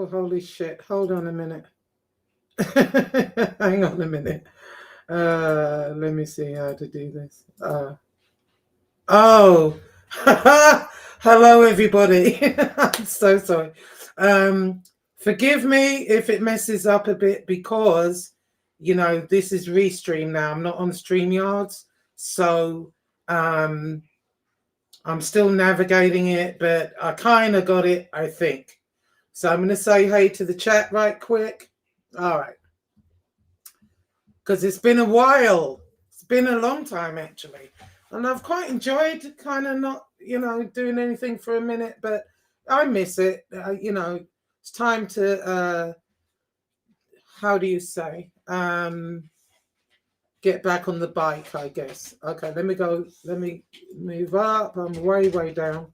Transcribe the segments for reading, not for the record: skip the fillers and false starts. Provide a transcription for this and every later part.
Oh, holy shit. Hold on a minute. Hang on a minute. Let me see how to do this. Oh, hello, everybody. I'm so sorry. Forgive me if it messes up a bit because, this is Restream now. I'm not on StreamYards. So I'm still navigating it, but I kind of got it, I think. So I'm going to say hey to the chat right quick. All right. Because it's been a while. It's been a long time, actually. And I've quite enjoyed kind of not, doing anything for a minute, but I miss it. It's time to, how do you say, get back on the bike, I guess. Okay, let me move up. I'm way, way down.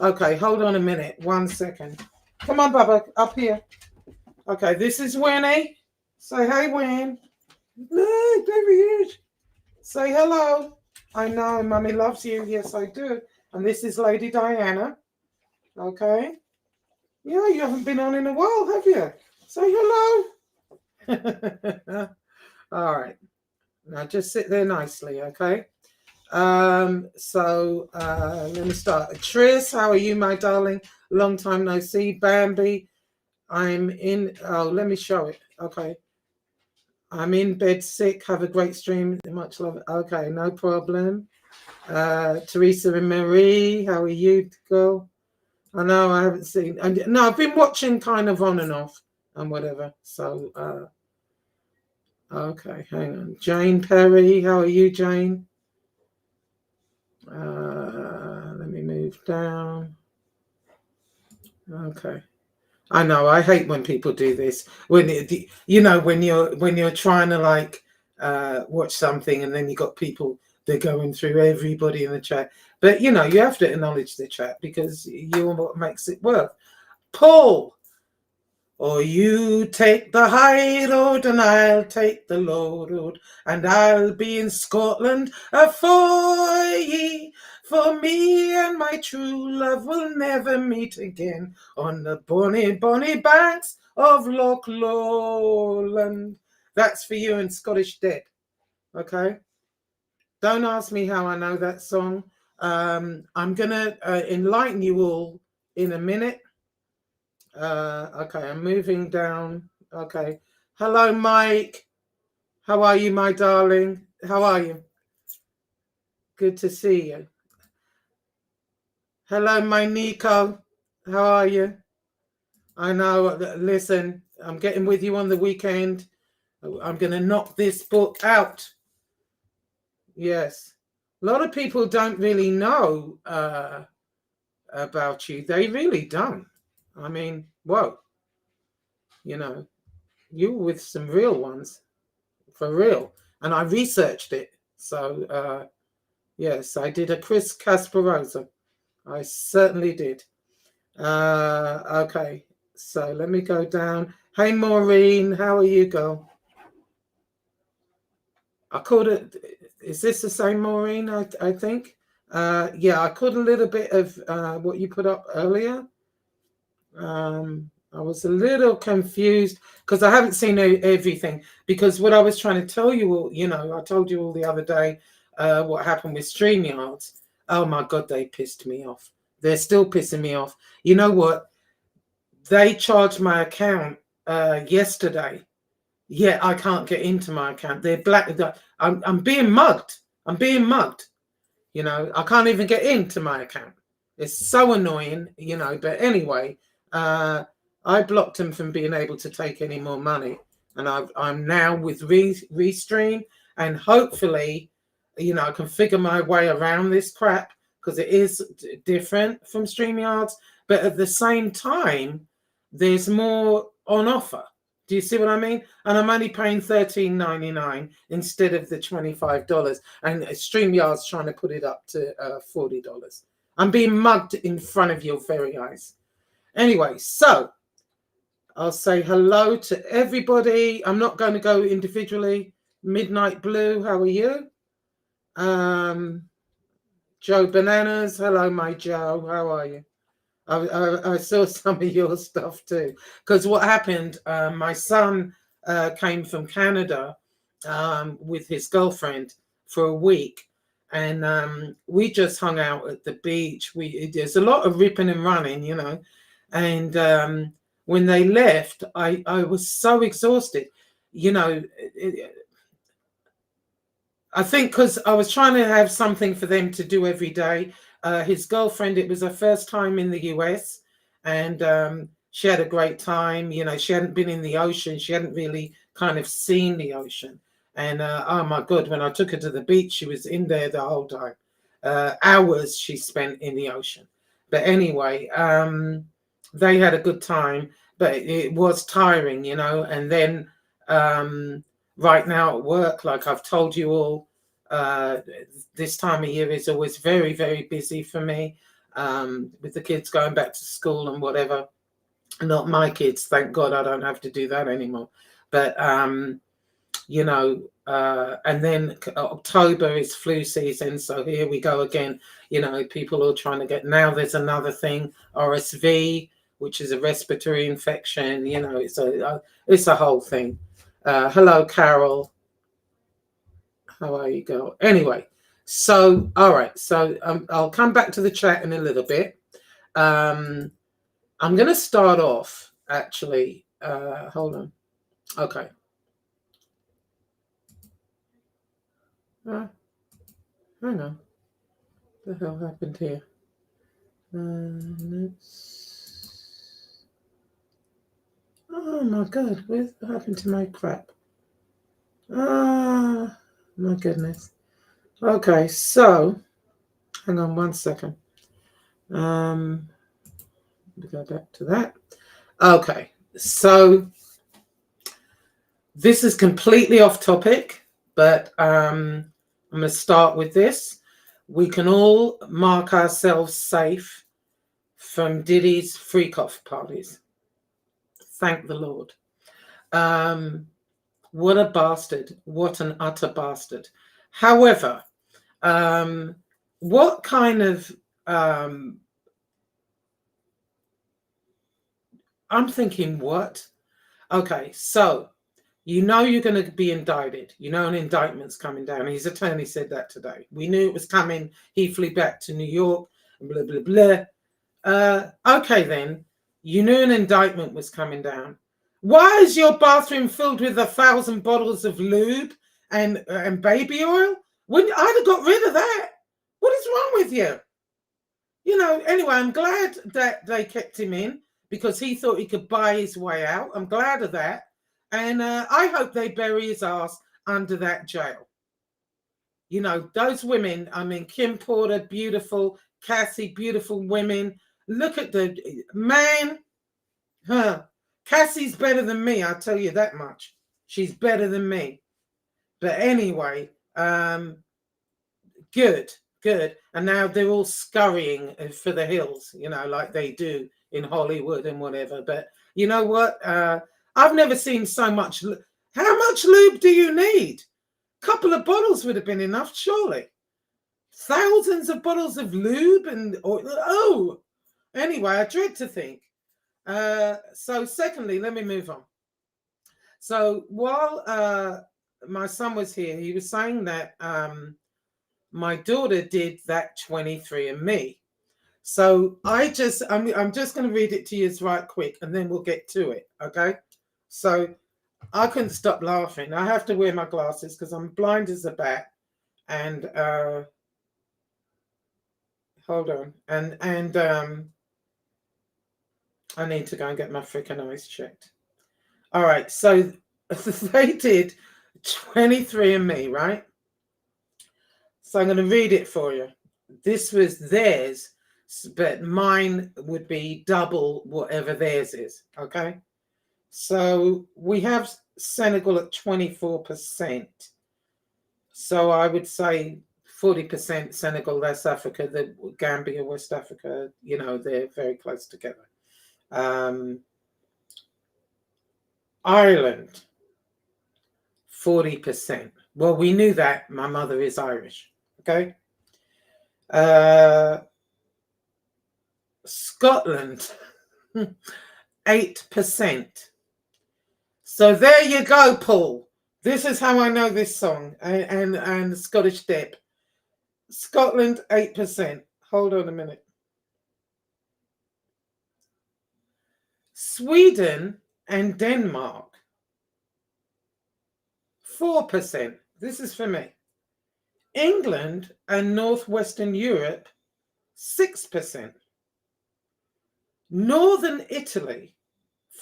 Okay, hold on a minute. 1 second. Come on, Bubba, up here. Okay, this is Winnie. Say hey, Win. Look, there he is. Say hello. I know, Mummy loves you. Yes, I do. And this is Lady Diana. Okay. Yeah, you haven't been on in a while, have you? Say hello. All right. Now just sit there nicely, okay? Let me start. Tris, how are you, my darling? Long time no see. Bambi, I'm in. Oh, let me show it. Okay. I'm in bed sick. Have a great stream. Much love. Okay, no problem. Teresa and Marie, how are you, girl? I know I haven't seen. No, I've been watching kind of on and off and whatever. So, okay, hang on. Jane Perry, how are you, Jane? Let me move down. Okay. I know. I hate when people do this. When when you're trying to like watch something and then you got people they're going through everybody in the chat. But you have to acknowledge the chat because you're what makes it work. Paul, or you take the high road and I'll take the low road, and I'll be in Scotland afore ye. For me and my true love will never meet again on the bonny, bonny banks of Loch Lowland. That's for you and Scottish Dead. Okay? Don't ask me how I know that song. I'm going to enlighten you all in a minute. Okay, I'm moving down. Okay. Hello, Mike. How are you, my darling? How are you? Good to see you. Hello, my Nico. How are you? I know. Listen, I'm getting with you on the weekend. I'm going to knock this book out. Yes. A lot of people don't really know about you. They really don't. I mean, whoa. You were with some real ones. For real. And I researched it. So, yes, I did a Chris Kasparoza. I certainly did. Okay, so let me go down. Hey, Maureen, how are you, girl? I called it. Is this the same Maureen? I think. Yeah, I caught a little bit of what you put up earlier. I was a little confused because I haven't seen everything. Because what I was trying to tell you all, I told you all the other day what happened with StreamYards. Oh my God, they pissed me off. They're still pissing me off. You know what? They charged my account yesterday. Yeah, I can't get into my account. They're black. I'm being mugged. I'm being mugged. I can't even get into my account. It's so annoying, But anyway, I blocked them from being able to take any more money. And I'm now with Restream. And hopefully, I can figure my way around this crap because it is different from StreamYards. But at the same time, there's more on offer. Do you see what I mean? And I'm only paying $13.99 instead of the $25. And StreamYard's trying to put it up to $40. I'm being mugged in front of your very eyes. Anyway, so I'll say hello to everybody. I'm not going to go individually. Midnight Blue, how are you? Joe Bananas, hello, my Joe. How are you? I saw some of your stuff too. Because what happened, my son came from Canada with his girlfriend for a week, and we just hung out at the beach. There's a lot of ripping and running, you know, and when they left, I was so exhausted, you know. I think because I was trying to have something for them to do every day. His girlfriend, it was her first time in the US, and she had a great time. You know, she hadn't been in the ocean. She hadn't really kind of seen the ocean. And oh my God, when I took her to the beach, she was in there the whole time. Hours she spent in the ocean. But anyway, they had a good time, but it was tiring, you know. And then right now at work, like I've told you all, uh, this time of year is always very, very busy for me, with the kids going back to school and whatever. Not my kids, thank God I don't have to do that anymore. But, you know, and then October is flu season. So here we go again. You know, people are trying to get, now there's another thing, RSV, which is a respiratory infection. You know, it's a whole thing. Hello, Carol. How are you, girl? Anyway, so all right, so I'll come back to the chat in a little bit. I'm going to start off actually. Hold on. Okay. Hang on. What the hell happened here? Oh my God, what happened to my crap? Ah, my goodness. Okay, so hang on one second. We go back to that. Okay, so this is completely off topic, but I'm going to start with this. We can all mark ourselves safe from Diddy's freak-off parties. Thank the Lord. What a bastard. What an utter bastard. However, what kind of... I'm thinking, what? Okay, so you know you're going to be indicted. You know an indictment's coming down. His attorney said that today. We knew it was coming. He flew back to New York, blah, blah, blah. Okay, then. You knew an indictment was coming down. Why is your bathroom filled with 1,000 bottles of lube and baby oil? I'd have got rid of that. What is wrong with you? You know, anyway, I'm glad that they kept him in because he thought he could buy his way out. I'm glad of that. And I hope they bury his ass under that jail. You know, those women, I mean, Kim Porter, beautiful, Cassie, beautiful women. Look at the man. Cassie's better than me, I'll tell you that much. She's better than me. But anyway, good. And now they're all scurrying for the hills, you know, like they do in Hollywood and whatever. But you know what? I've never seen so much. How much lube do you need? A couple of bottles would have been enough, surely. Thousands of bottles of lube and oil. Oh, anyway, I dread to think. So secondly, let me move on. So while my son was here, he was saying that my daughter did that 23andMe. So I'm just going to read it to you right quick, and then we'll get to it. Okay. So I couldn't stop laughing. I have to wear my glasses because I'm blind as a bat. And hold on. And I need to go and get my freaking eyes checked. All right. So they did 23andMe, right? So I'm going to read it for you. This was theirs, but mine would be double whatever theirs is. Okay. So we have Senegal at 24%. So I would say 40% Senegal, West Africa, the Gambia, West Africa, you know, they're very close together. Ireland, 40%. Well, we knew that. My mother is Irish. Okay. Scotland, 8%. So there you go, Paul. This is how I know this song and Scottish Dip. Scotland, 8%. Hold on a minute. Sweden and Denmark, 4%. This is for me. England and Northwestern Europe, 6%. Northern Italy,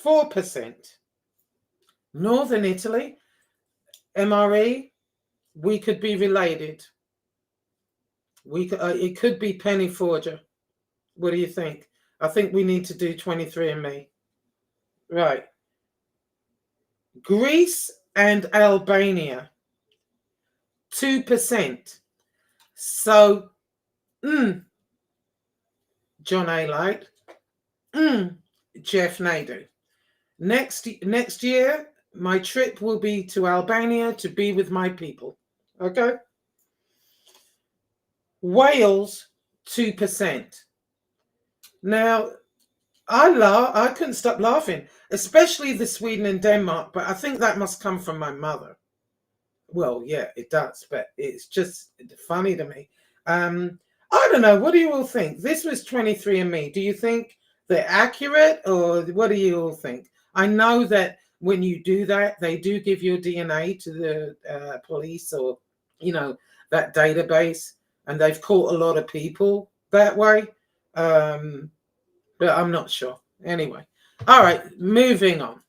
4%. Northern Italy, MRE, we could be related. It could be Penny Forger. What do you think? I think we need to do 23andMe. Right. Greece and Albania, 2%. So, John A. Light, Jeff Nadeau. Next year, my trip will be to Albania to be with my people. Okay. Wales, 2%. Now, I couldn't stop laughing, especially the Sweden and Denmark, but I think that must come from my mother. Well, yeah, it does, but it's just funny to me. I don't know. What do you all think? This was 23andMe. Do you think they're accurate, or what do you all think? I know that when you do that, they do give your DNA to the police or, that database, and they've caught a lot of people that way. But I'm not sure. Anyway, all right, moving on.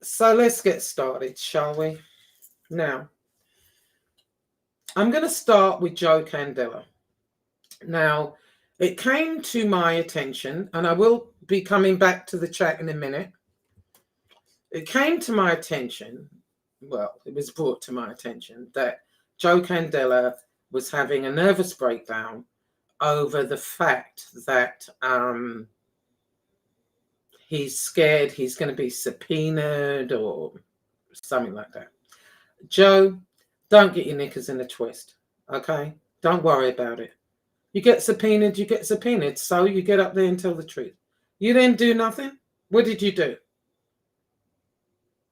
So let's get started, shall we? Now, I'm going to start with Joe Candela. Now, it came to my attention, and I will be coming back to the chat in a minute. It came to my attention, well, it was brought to my attention that Joe Candela was having a nervous breakdown over the fact that he's scared he's going to be subpoenaed or something like that. Joe, don't get your knickers in a twist, okay? Don't worry about it. You get subpoenaed, you get subpoenaed, so you get up there and tell the truth. You didn't do nothing. What did you do?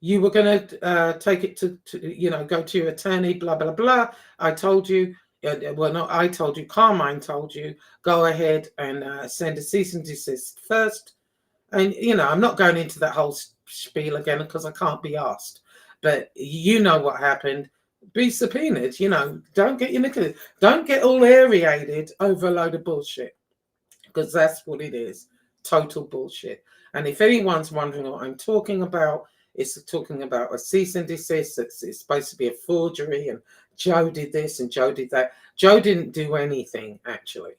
You were going to take it to go to your attorney, blah, blah, blah. I told you, well, not I told you, Carmine told you, go ahead and send a cease and desist first. And, I'm not going into that whole spiel again because I can't be asked. But you know what happened. Be subpoenaed, don't get your knickers. Don't get all aerated over a load of bullshit, because that's what it is. Total bullshit. And if anyone's wondering what I'm talking about, it's talking about a cease and desist. It's supposed to be a forgery, and Joe did this and Joe did that. Joe didn't do anything, actually.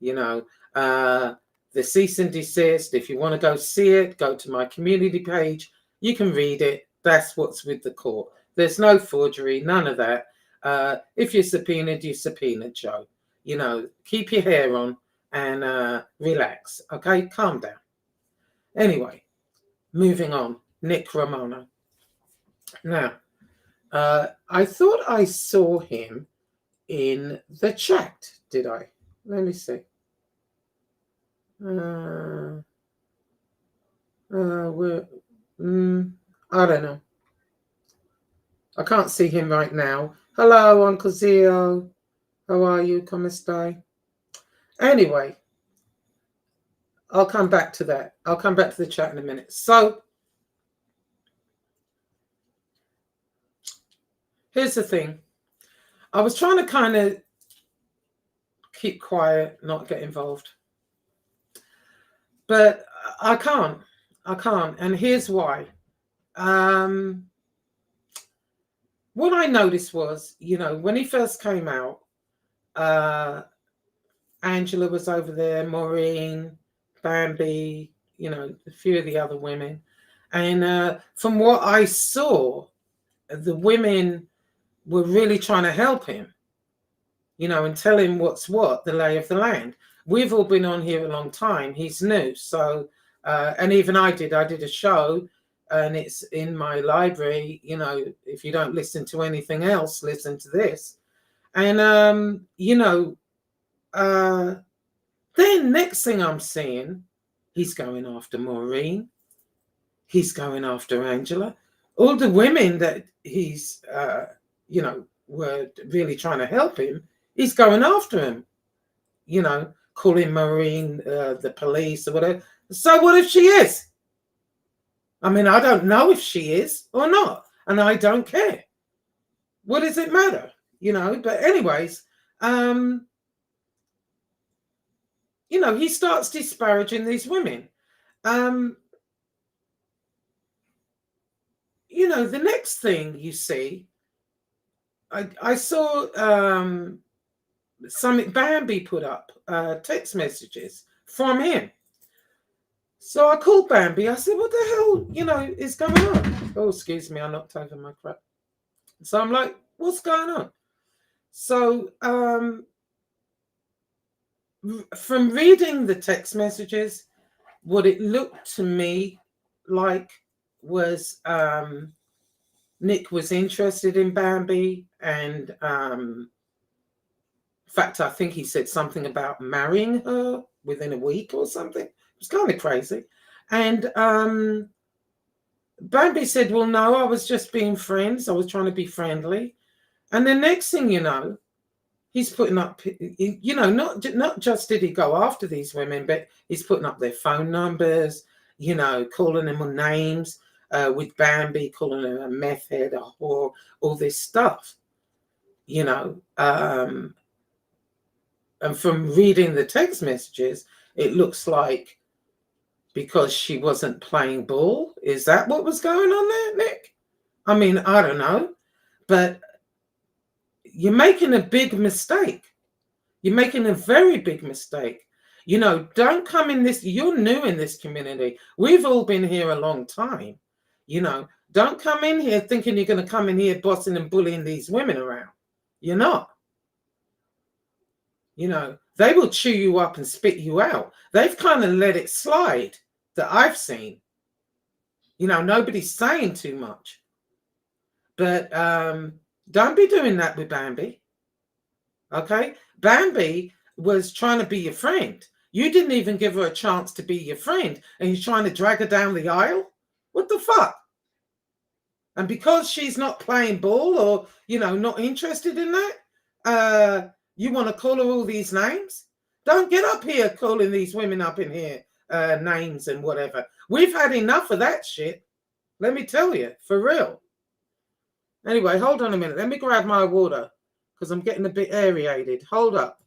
The cease and desist, if you want to go see it, go to my community page. You can read it. That's what's with the court. There's no forgery, none of that. If you're subpoenaed, Joe. Keep your hair on and relax, okay? Calm down. Anyway, moving on. Nick Romano. Now, I thought I saw him in the chat, did I? Let me see. I don't know. I can't see him right now. Hello, Uncle Zio. How are you? Come stai? Anyway, I'll come back to that. I'll come back to the chat in a minute. So, here's the thing. I was trying to kind of keep quiet, not get involved. But I can't. And here's why. What I noticed was, when he first came out, Angela was over there, Maureen, Bambi, a few of the other women. And from what I saw, the women were really trying to help him, and tell him what's what, the lay of the land. We've all been on here a long time. He's new. So, and even I did a show, and it's in my library. If you don't listen to anything else, listen to this. And, Then next thing I'm seeing, he's going after Maureen. He's going after Angela. All the women that he's, were really trying to help him, he's going after him. Calling Maureen the police or whatever. So what if she is? I mean, I don't know if she is or not, and I don't care. What does it matter? But anyways, he starts disparaging these women. The next thing you see, I saw something Bambi put up, text messages from him. So I called Bambi. I said, what the hell, is going on? Oh, excuse me, I knocked over my crap. So I'm like, what's going on? So from reading the text messages, what it looked to me like was Nick was interested in Bambi, and in fact, I think he said something about marrying her within a week or something. It was kind of crazy. And Bambi said, well, no, I was just being friends. I was trying to be friendly. And the next thing you know, he's putting up, not just did he go after these women, but he's putting up their phone numbers, calling them on names, with Bambi, calling her a meth head, a whore, all this stuff, and from reading the text messages, it looks like because she wasn't playing ball. Is that what was going on there, Nick? I mean, I don't know, but you're making a big mistake. You're making a very big mistake. Don't come in this, you're new in this community. We've all been here a long time. Don't come in here thinking you're going to come in here bossing and bullying these women around. You're not. They will chew you up and spit you out. They've kind of let it slide that I've seen. Nobody's saying too much. But don't be doing that with Bambi. Okay? Bambi was trying to be your friend. You didn't even give her a chance to be your friend, and you're trying to drag her down the aisle? What the fuck? And because she's not playing ball or, not interested in that, you want to call her all these names? Don't get up here calling these women up in here names and whatever. We've had enough of that shit. Let me tell you, for real. Anyway, hold on a minute. Let me grab my water because I'm getting a bit aerated. Hold up.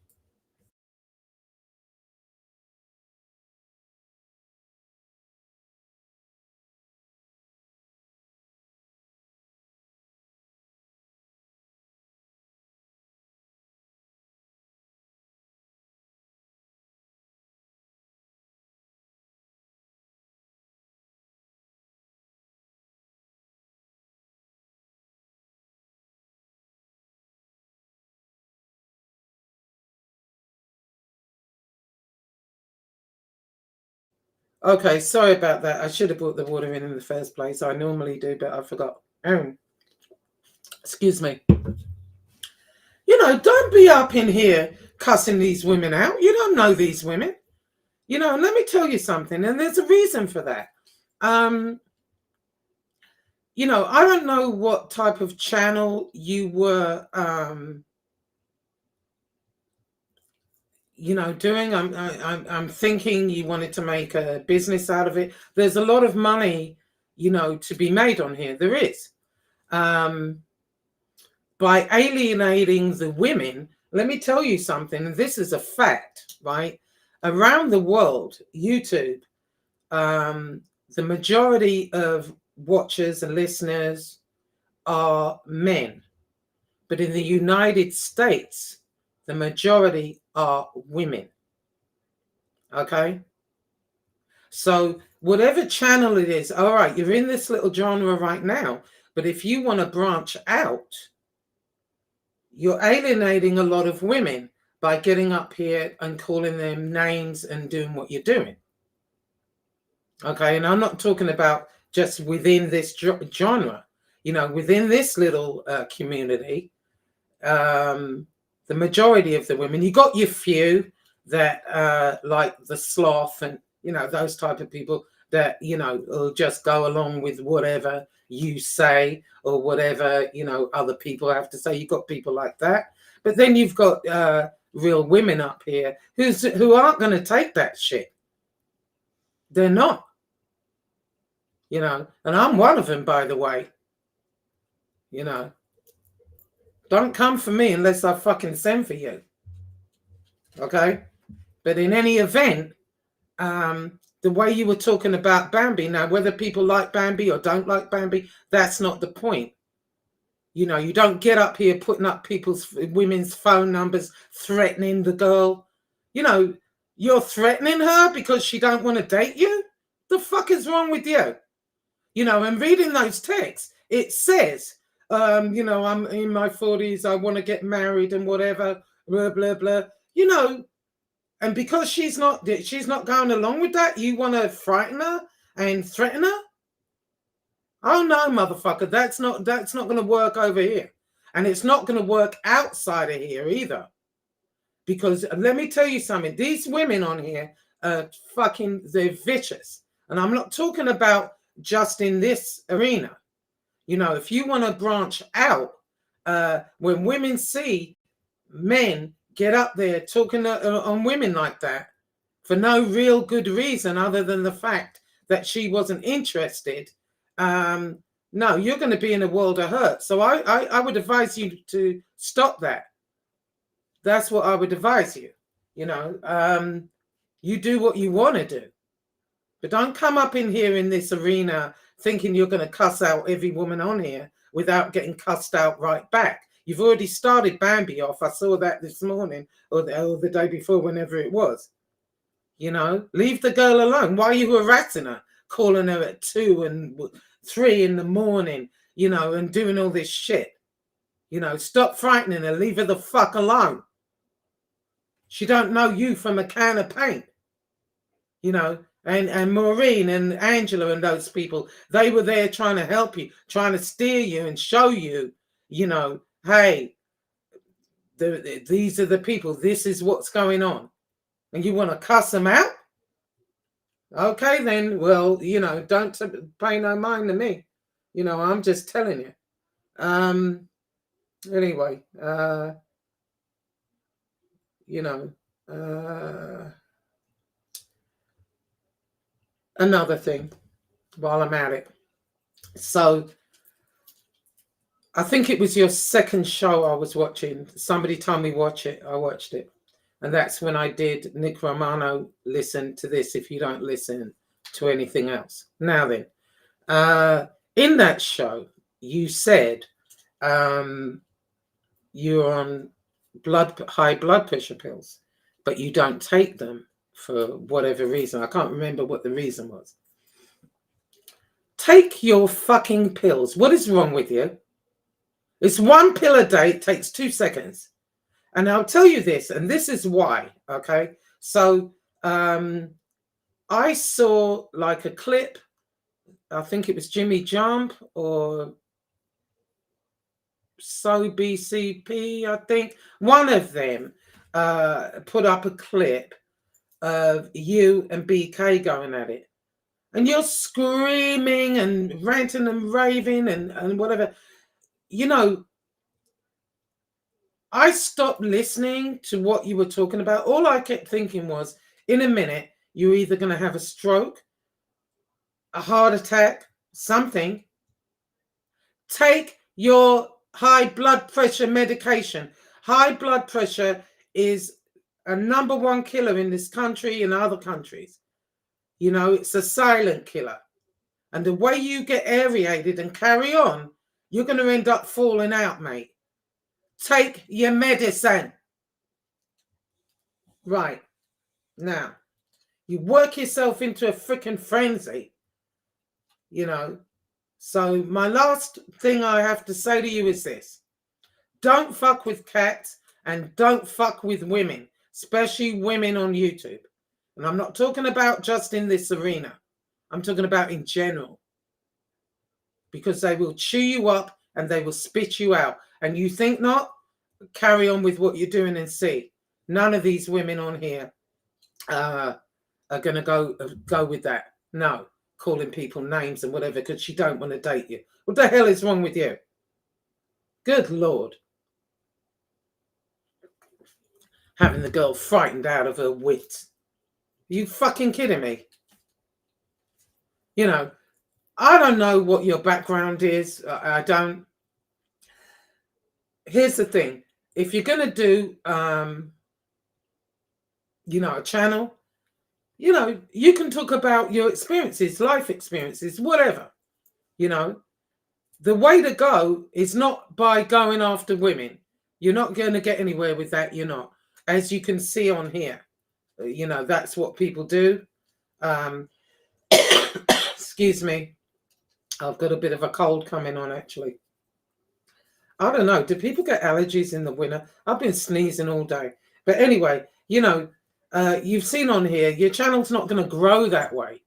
Okay, sorry about that. I should have brought the water in the first place. I normally do, but I forgot. Excuse me. Don't be up in here cussing these women out. You don't know these women. And let me tell you something, and there's a reason for that. I don't know what type of channel you were doing. I'm thinking you wanted to make a business out of it. There's a lot of money, to be made on here. There is. By alienating the women, let me tell you something, and this is a fact, right? Around the world, YouTube, the majority of watchers and listeners are men. But in the United States, the majority are women. Okay? So whatever channel it is, all right, you're in this little genre right now, but if you want to branch out, you're alienating a lot of women by getting up here and calling them names and doing what you're doing. Okay, and I'm not talking about just within this genre. Within this little community, the majority of the women, you got your few, that like the sloth and, you know, those type of people that, you know, will just go along with whatever you say or whatever, you know, other people have to say. You've got people like that. But then you've got real women up here who aren't going to take that shit. They're not. You know, and I'm one of them, by the way. You know, don't come for me unless I fucking send for you. Okay? But in any event, the way you were talking about Bambi, now whether people like Bambi or don't like Bambi, that's not the point. You know, you don't get up here putting up women's phone numbers, threatening the girl. You know, you're threatening her because she don't want to date you? The fuck is wrong with you? You know, and reading those texts, it says, you know, I'm in my 40s, I want to get married and whatever, blah, blah, blah. You know, and because she's not going along with that, you want to frighten her and threaten her? Oh no, motherfucker, that's not going to work over here. And it's not going to work outside of here either. Because let me tell you something, these women on here are they're vicious. And I'm not talking about just in this arena. You know, if you want to branch out, when women see men get up there talking on women like that for no real good reason other than the fact that she wasn't interested, no, you're going to be in a world of hurt. So I would advise you to stop that. That's what I would advise you. You know, you do what you want to do. But don't come up in here in this arena thinking you're going to cuss out every woman on here without getting cussed out right back. You've already started Bambi off. I saw that this morning or the day before, whenever it was. You know, leave the girl alone. Why are you harassing her? Calling her at 2 and 3 in the morning, you know, and doing all this shit. You know, stop frightening her. Leave her the fuck alone. She don't know you from a can of paint. You know, and Maureen and Angela and those people, they were there trying to help you, trying to steer you and show you, you know, hey, these are the people, this is what's going on. And you want to cuss them out? Okay, then, well, you know, don't pay no mind to me. You know, I'm just telling you. Anyway, you know, another thing while I'm at it. So I think it was your second show I was watching. Somebody told me watch it. I watched it. And that's when I did Nick Romano, listen to this if you don't listen to anything else. Now then, in that show, you said you're on high blood pressure pills, but you don't take them for whatever reason. I can't remember what the reason was. Take your fucking pills. What is wrong with you? It's one pill a day. It takes 2 seconds. And I'll tell you this, and this is why, okay? So I saw like a clip, I think it was Jimmy Jump or So BCP, I think. One of them put up a clip of you and BK going at it. And you're screaming and ranting and raving and whatever. You know, I stopped listening to what you were talking about. All I kept thinking was, in a minute, you're either going to have a stroke, a heart attack, something. Take your high blood pressure medication. High blood pressure is a #1 killer in this country and other countries. You know, it's a silent killer. And the way you get aerated and carry on, you're going to end up falling out, mate. Take your medicine. Right. Now, you work yourself into a freaking frenzy, you know. So my last thing I have to say to you is this. Don't fuck with cats and don't fuck with women, especially women on YouTube. And I'm not talking about just in this arena. I'm talking about in general. Because they will chew you up and they will spit you out. And you think not? Carry on with what you're doing and see. none of these women on here are going to go with that. No, calling people names and whatever because she don't want to date you. What the hell is wrong with you? Good Lord. Having the girl frightened out of her wits. Are you fucking kidding me? You know, I don't know what your background is. I don't. Here's the thing. If you're going to do, you know, a channel, you know, you can talk about your experiences, life experiences, whatever. You know, the way to go is not by going after women. You're not going to get anywhere with that. You're not. As you can see on here, you know, that's what people do. Excuse me. I've got a bit of a cold coming on, actually. I don't know. Do people get allergies in the winter? I've been sneezing all day. But anyway, you know, you've seen on here, your channel's not going to grow that way.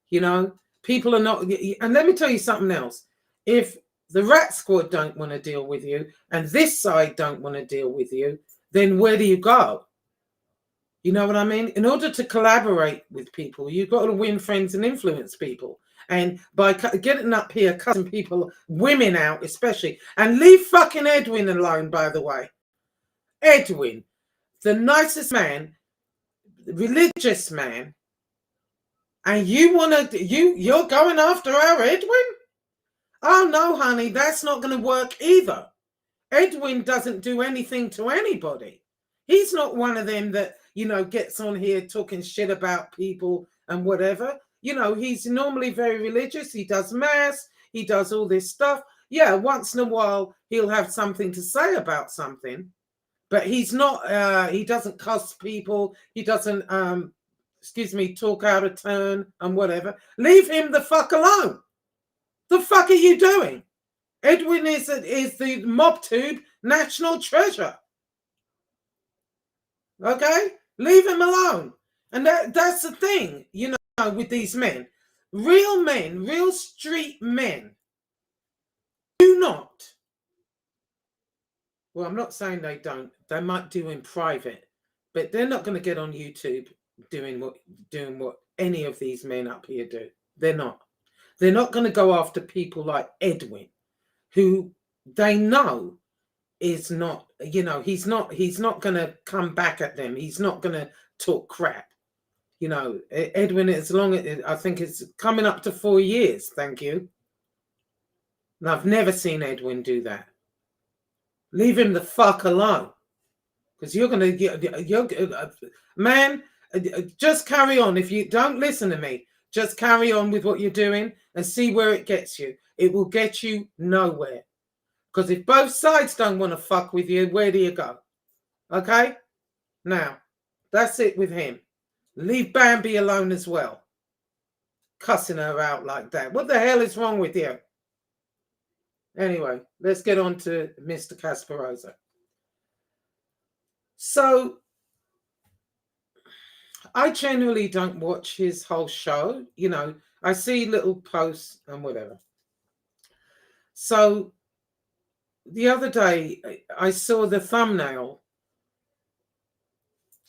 You know, people are not. And let me tell you something else. If the Rat Squad don't want to deal with you and this side don't want to deal with you, then where do you go? You know what I mean? In order to collaborate with people, you've got to win friends and influence people. And by getting up here, cutting people, women out especially, and leave fucking Edwin alone, by the way. Edwin, the nicest man, religious man, and you're going after our Edwin? Oh no, honey, that's not going to work either. Edwin doesn't do anything to anybody. He's not one of them that, you know, gets on here talking shit about people and whatever. You know, he's normally very religious. He does mass. He does all this stuff. Yeah, once in a while, he'll have something to say about something. But he's not, he doesn't cuss people. He doesn't, talk out of turn and whatever. Leave him the fuck alone. The fuck are you doing? Edwin is the MobTube national treasure. Okay? Leave him alone. And that's the thing, you know, with these men. Real street men do not. Well, I'm not saying they don't. They might do in private, but they're not going to get on YouTube doing what any of these men up here do. They're not. They're not going to go after people like Edwin, who they know is not, you know, he's not going to come back at them. He's not going to talk crap. You know, Edwin, as long as I think it's coming up to 4 years. Thank you. And I've never seen Edwin do that. Leave him the fuck alone. Because you're going to get, man, just carry on. If you don't listen to me, just carry on with what you're doing and see where it gets you. It will get you nowhere. Because if both sides don't want to fuck with you, where do you go? Okay? Now, that's it with him. Leave Bambi alone as well. Cussing her out like that. What the hell is wrong with you? Anyway, let's get on to Mr. Kasparoza. So, I generally don't watch his whole show. You know, I see little posts and whatever. So, the other day, I saw the thumbnail.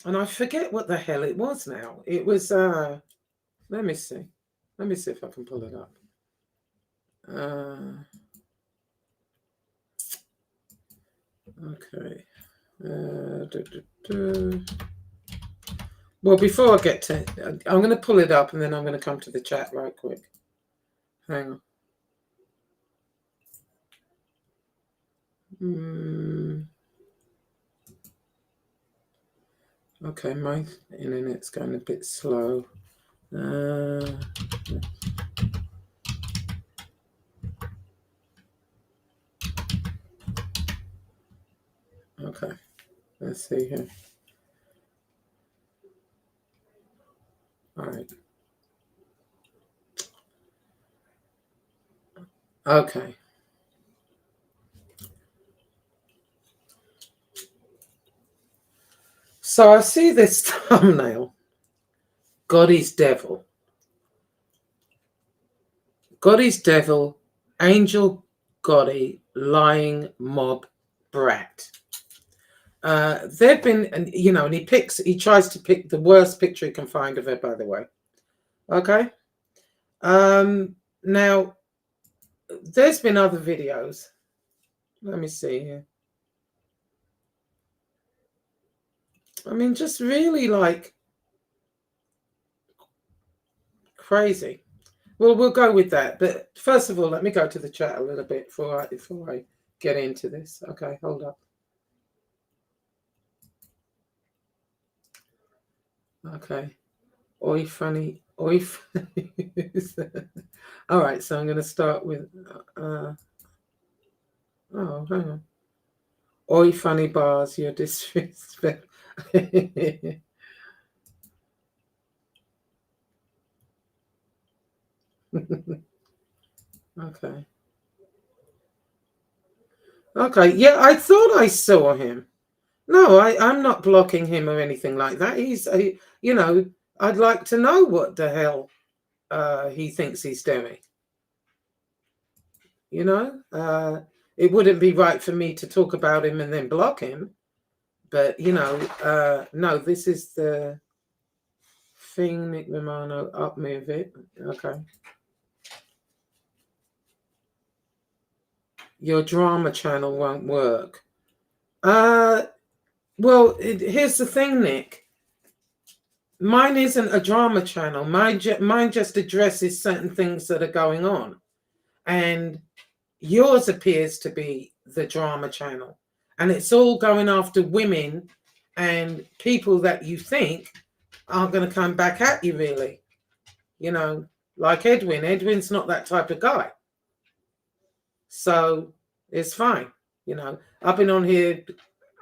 And I forget what the hell it was now. It was, let me see. Let me see if I can pull it up. Okay. Well, before I get to it, I'm going to pull it up and then I'm going to come to the chat right quick. Hang on. Okay, my internet's going a bit slow. Okay, let's see here. All right. Okay. So I see this thumbnail, Gotti's Devil. Gotti's Devil, Angel Gotti, lying mob brat. There've been, and and he tries to pick the worst picture he can find of her, by the way. Okay. Now there's been other videos. Let me see here. I mean, just really like crazy. Well, we'll go with that. But first of all, let me go to the chat a little bit before I get into this. Okay, hold up. Okay. Oi, funny. Oi, funny. All right, so I'm going to start with. Oh, hang on. Oi, funny bars, you're disrespect. Okay. Okay. Yeah, I thought I saw him. No, I'm not blocking him or anything like that. I'd like to know what the hell he thinks he's doing. It wouldn't be right for me to talk about him and then block him. But, no, this is the thing, Nick Romano, up move it. Okay. Your drama channel won't work. Well, here's the thing, Nick. Mine isn't a drama channel. Mine just addresses certain things that are going on. And yours appears to be the drama channel. And it's all going after women and people that you think aren't going to come back at you, really. Like Edwin. Edwin's not that type of guy. So it's fine. I've been on here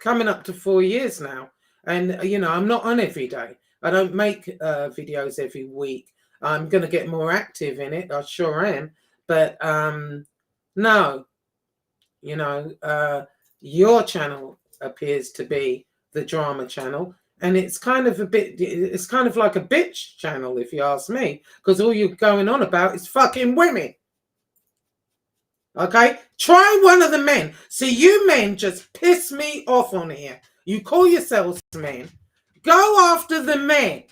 coming up to 4 years now. And, I'm not on every day. I don't make videos every week. I'm going to get more active in it. I sure am. But no, your channel appears to be the drama channel. And it's kind of like a bitch channel, if you ask me, because all you're going on about is fucking women. Okay? Try one of the men. See, you men just piss me off on here. You call yourselves men. Go after the men.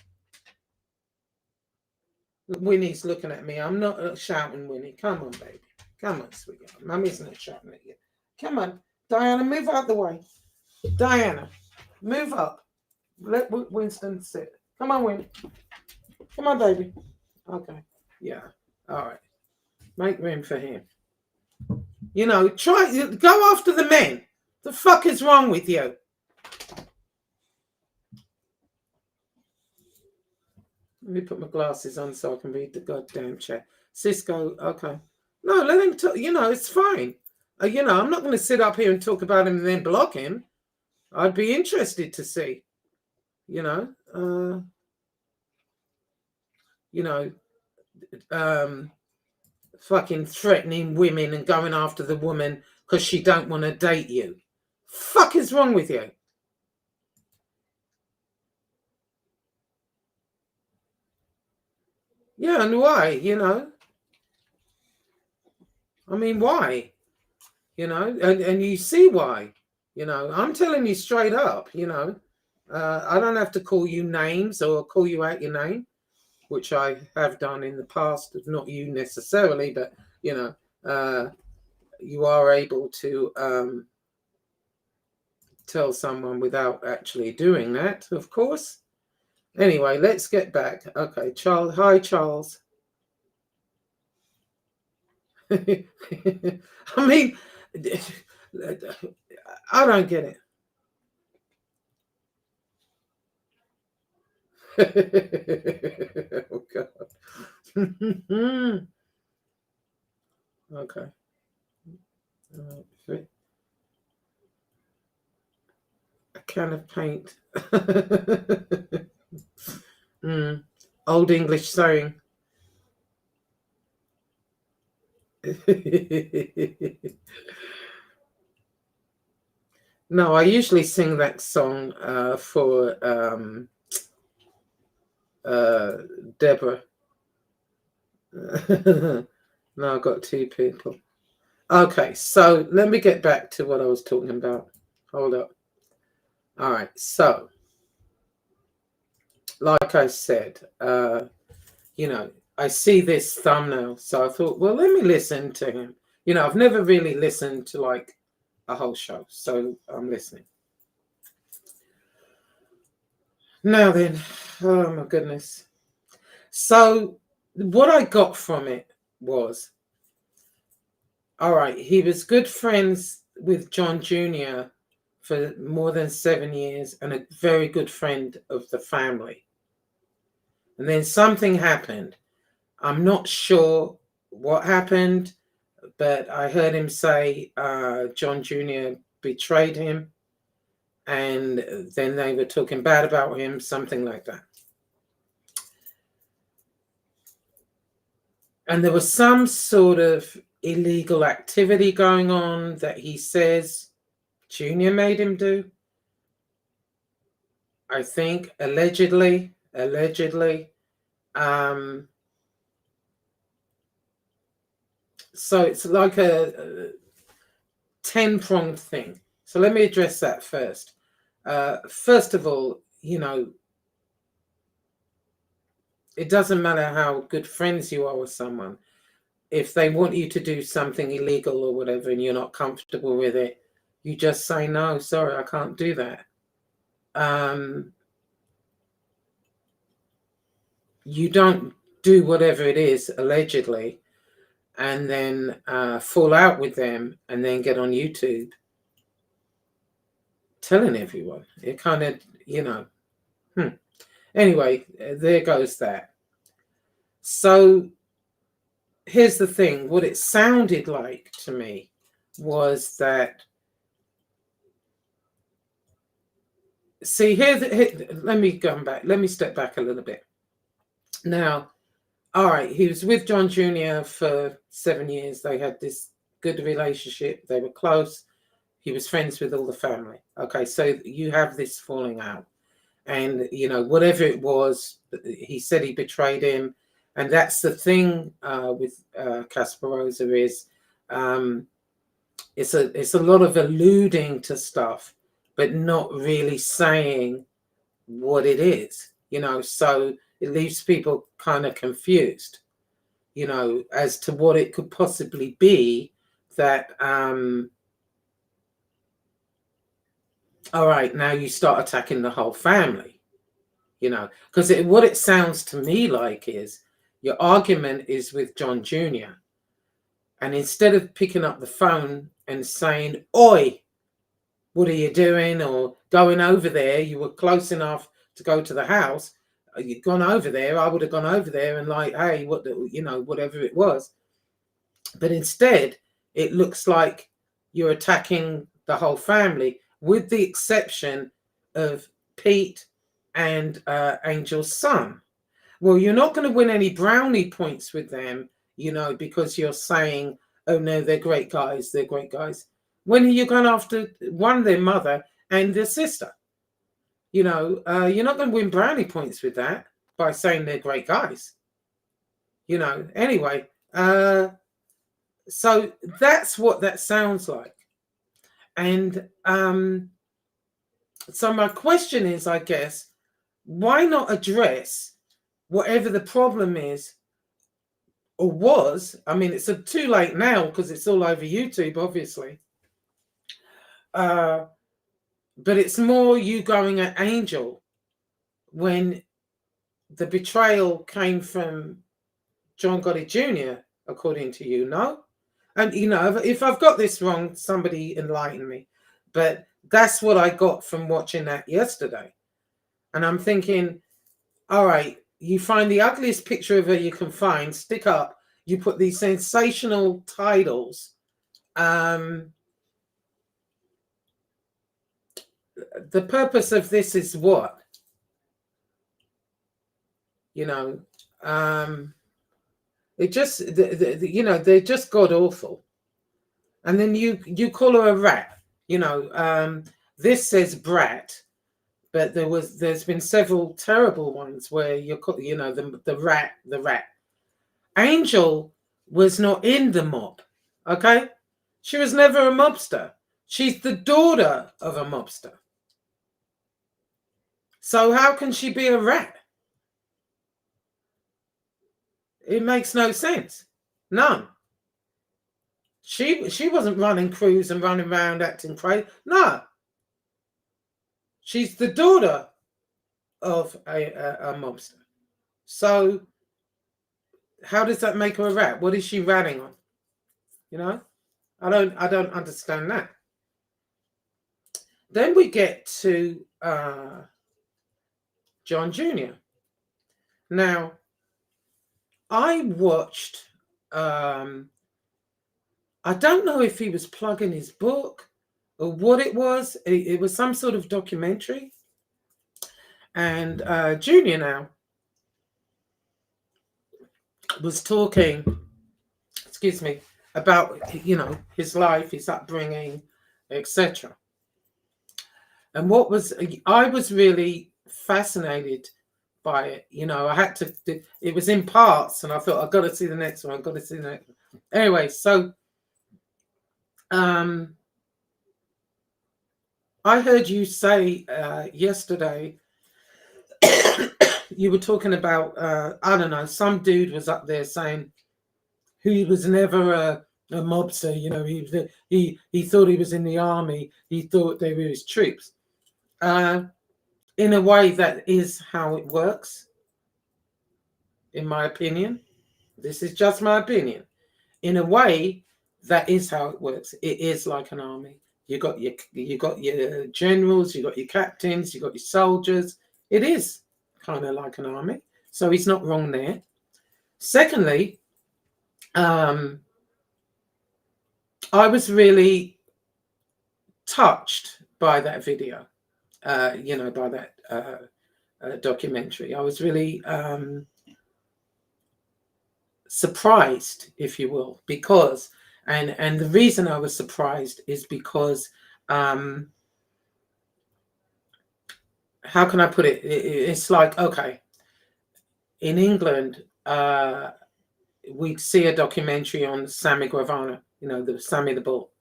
Winnie's looking at me. I'm not shouting, Winnie. Come on, baby. Come on, sweetheart. Mummy's not shouting at you. Come on. Diana, move out the way. Diana, move up. Let Winston sit. Come on, Winnie. Come on, baby. Okay. Yeah. All right. Make room for him. Go after the men. The fuck is wrong with you? Let me put my glasses on so I can read the goddamn chat. Cisco, okay. No, let him talk. It's fine. I'm not going to sit up here and talk about him and then block him. I'd be interested to see. Fucking threatening women and going after the woman because she don't want to date you. Fuck is wrong with you? Yeah, and why? I mean, why? And you see why. I'm telling you straight up. I don't have to call you names or call you out your name, which I have done in the past. Not you necessarily, but you are able to tell someone without actually doing that, of course. Anyway, let's get back. Okay, Charles. Hi, Charles. I mean, I don't get it. Oh, God. Okay. A can of paint. Old English saying. No, I usually sing that song for Deborah. No, I've got two people. Okay, so let me get back to what I was talking about. Hold up. All right. So, like I said, I see this thumbnail, so I thought, well, let me listen to him. I've never really listened to like a whole show, so I'm listening. Now then, oh my goodness. So, what I got from it was, all right, he was good friends with John Jr. for more than 7 years and a very good friend of the family. And then something happened. I'm not sure what happened, but I heard him say John Jr. betrayed him, and then they were talking bad about him, something like that. And there was some sort of illegal activity going on that he says Junior made him do. I think allegedly. So it's like a 10-pronged thing. So let me address that first. First of all, it doesn't matter how good friends you are with someone. If they want you to do something illegal or whatever and you're not comfortable with it, you just say, no, sorry, I can't do that. You don't do whatever it is, allegedly, and then fall out with them and then get on YouTube telling everyone. It kind of, Anyway, there goes that. So here's the thing. What it sounded like to me was that, see, let me go back. Let me step back a little bit. Now, all right, he was with John Jr. for 7 years. They had this good relationship. They were close. He was friends with all the family. Okay, so you have this falling out. And, whatever it was, he said he betrayed him. And that's the thing with Kasparoza is it's a lot of alluding to stuff, but not really saying what it is, so it leaves people kind of confused, as to what it could possibly be that, all right, now you start attacking the whole family, because what it sounds to me like is your argument is with John Jr. And instead of picking up the phone and saying, oi, what are you doing? Or going over there, you were close enough to go to the house. You'd gone over there. I would have gone over there and like, hey, whatever it was. But instead, it looks like you're attacking the whole family, with the exception of Pete and Angel's son. Well, you're not going to win any brownie points with them, because you're saying, oh no, they're great guys. They're great guys. When are you going after one, their mother and their sister? You're not going to win brownie points with that by saying they're great guys. Anyway, so that's what that sounds like. And so my question is, I guess, why not address whatever the problem is or was? I mean, it's too late now because it's all over YouTube, obviously. But it's more you going at Angel when the betrayal came from John Gotti Jr., according to you, no? And, if I've got this wrong, somebody enlighten me. But that's what I got from watching that yesterday. And I'm thinking, all right, you find the ugliest picture of her you can find, stick up, you put these sensational titles. The purpose of this is what? It just, they're just god awful. And then you call her a rat. This says brat, but there's been several terrible ones where the rat. Angel was not in the mob. Okay, she was never a mobster. She's the daughter of a mobster. So how can she be a rat? It makes no sense. None. She wasn't running crews and running around acting crazy. No. She's the daughter of a mobster. So how does that make her a rat? What is she ratting on? You know? I don't understand that. Then we get to John Jr. Now, I watched I don't know if he was plugging his book or what it was. It was some sort of documentary. And Junior now was talking, excuse me, about, you know, his life, his upbringing, etc. And I was really fascinated by it. You know, I had to, it was in parts, and I thought, I've got to see the next one. I've got to see the next one. Anyway, so I heard you say yesterday, you were talking about, I don't know, some dude was up there saying he was never a mobster. You know, he thought he was in the army. He thought they were his troops. In a way, that is how it works, in my opinion. This is just my opinion. In a way, that is how it works. It is like an army. You got your generals, you got your captains, you got your soldiers. It is kind of like an army. So he's not wrong there. Secondly, I was really touched by that video, you know, by that documentary. I was really surprised, if you will, because, and the reason I was surprised is because, how can I put it? It's like, okay, in England, we'd see a documentary on Sammy Guevara, you know, the Sammy the Bull,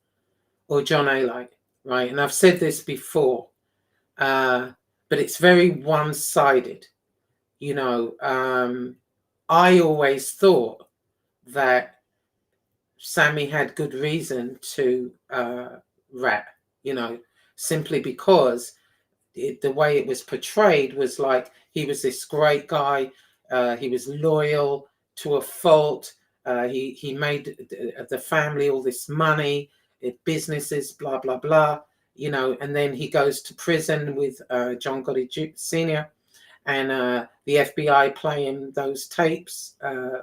or John A. Light, right? And I've said this before, but it's very one-sided. You know, I always thought that Sammy had good reason to rat, you know, simply because the way it was portrayed was like he was this great guy. He was loyal to a fault. He made the family all this money, businesses, blah, blah, blah, you know, and then he goes to prison with John Gotti Sr., and the FBI playing those tapes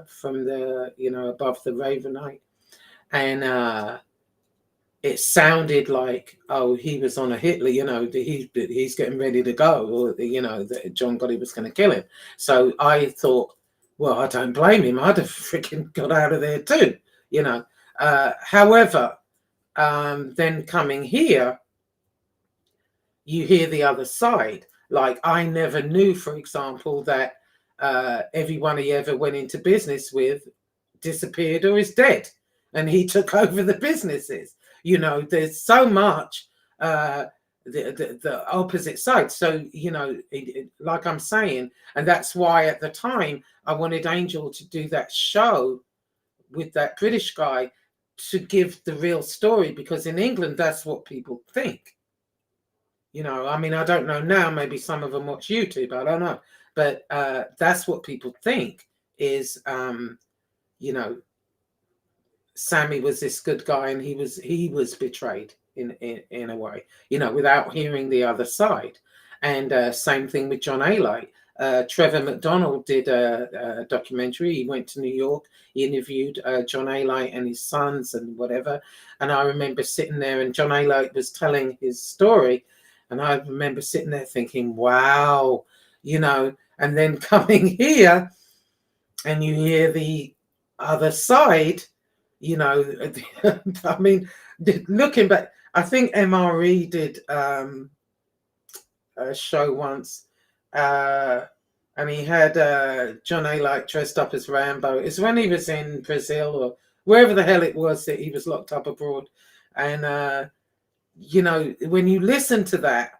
from the, you know, above the Ravenite. And it sounded like, oh, he was on a Hitler, you know, he's getting ready to go, or, you know, that John Gotti was going to kill him. So I thought, well, I don't blame him. I'd have freaking got out of there too, you know. However, then coming here, you hear the other side. Like, I never knew, for example, that everyone he ever went into business with disappeared or is dead, and he took over the businesses. You know, there's so much the opposite side. So, you know, like I'm saying, and that's why at the time I wanted Angel to do that show with that British guy to give the real story, because in England, that's what people think. You know, I mean, I don't know now, maybe some of them watch YouTube, I don't know. But that's what people think is, you know, Sammy was this good guy and he was betrayed in a way, you know, without hearing the other side. And same thing with John A. Light. Trevor McDonald did a documentary. He went to New York. He interviewed John A. Light and his sons and whatever. And I remember sitting there, and John A. Light was telling his story. And I remember sitting there thinking, wow, you know, and then coming here and you hear the other side, you know. I mean, looking back, I think MRE did a show once, and he had John A. Light dressed up as Rambo. It's when he was in Brazil or wherever the hell it was that he was locked up abroad. And, you know, when you listen to that,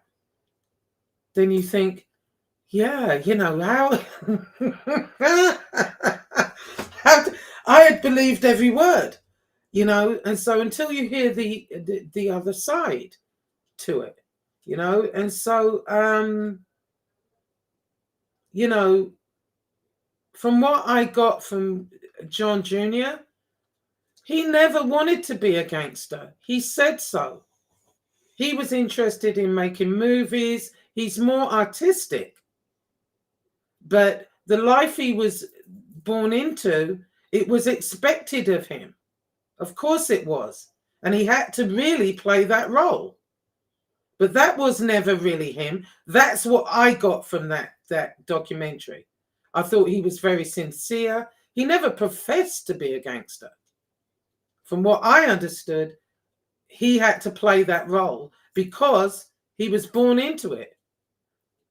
then you think, Yeah, you know how, I had believed every word, you know, and so until you hear the other side to it, you know, and so you know, from what I got from John Jr., he never wanted to be a gangster. He said so. He was interested in making movies. He's more artistic. But the life he was born into, it was expected of him. Of course it was. And he had to really play that role. But that was never really him. That's what I got from that documentary. I thought he was very sincere. He never professed to be a gangster. From what I understood, he had to play that role because he was born into it.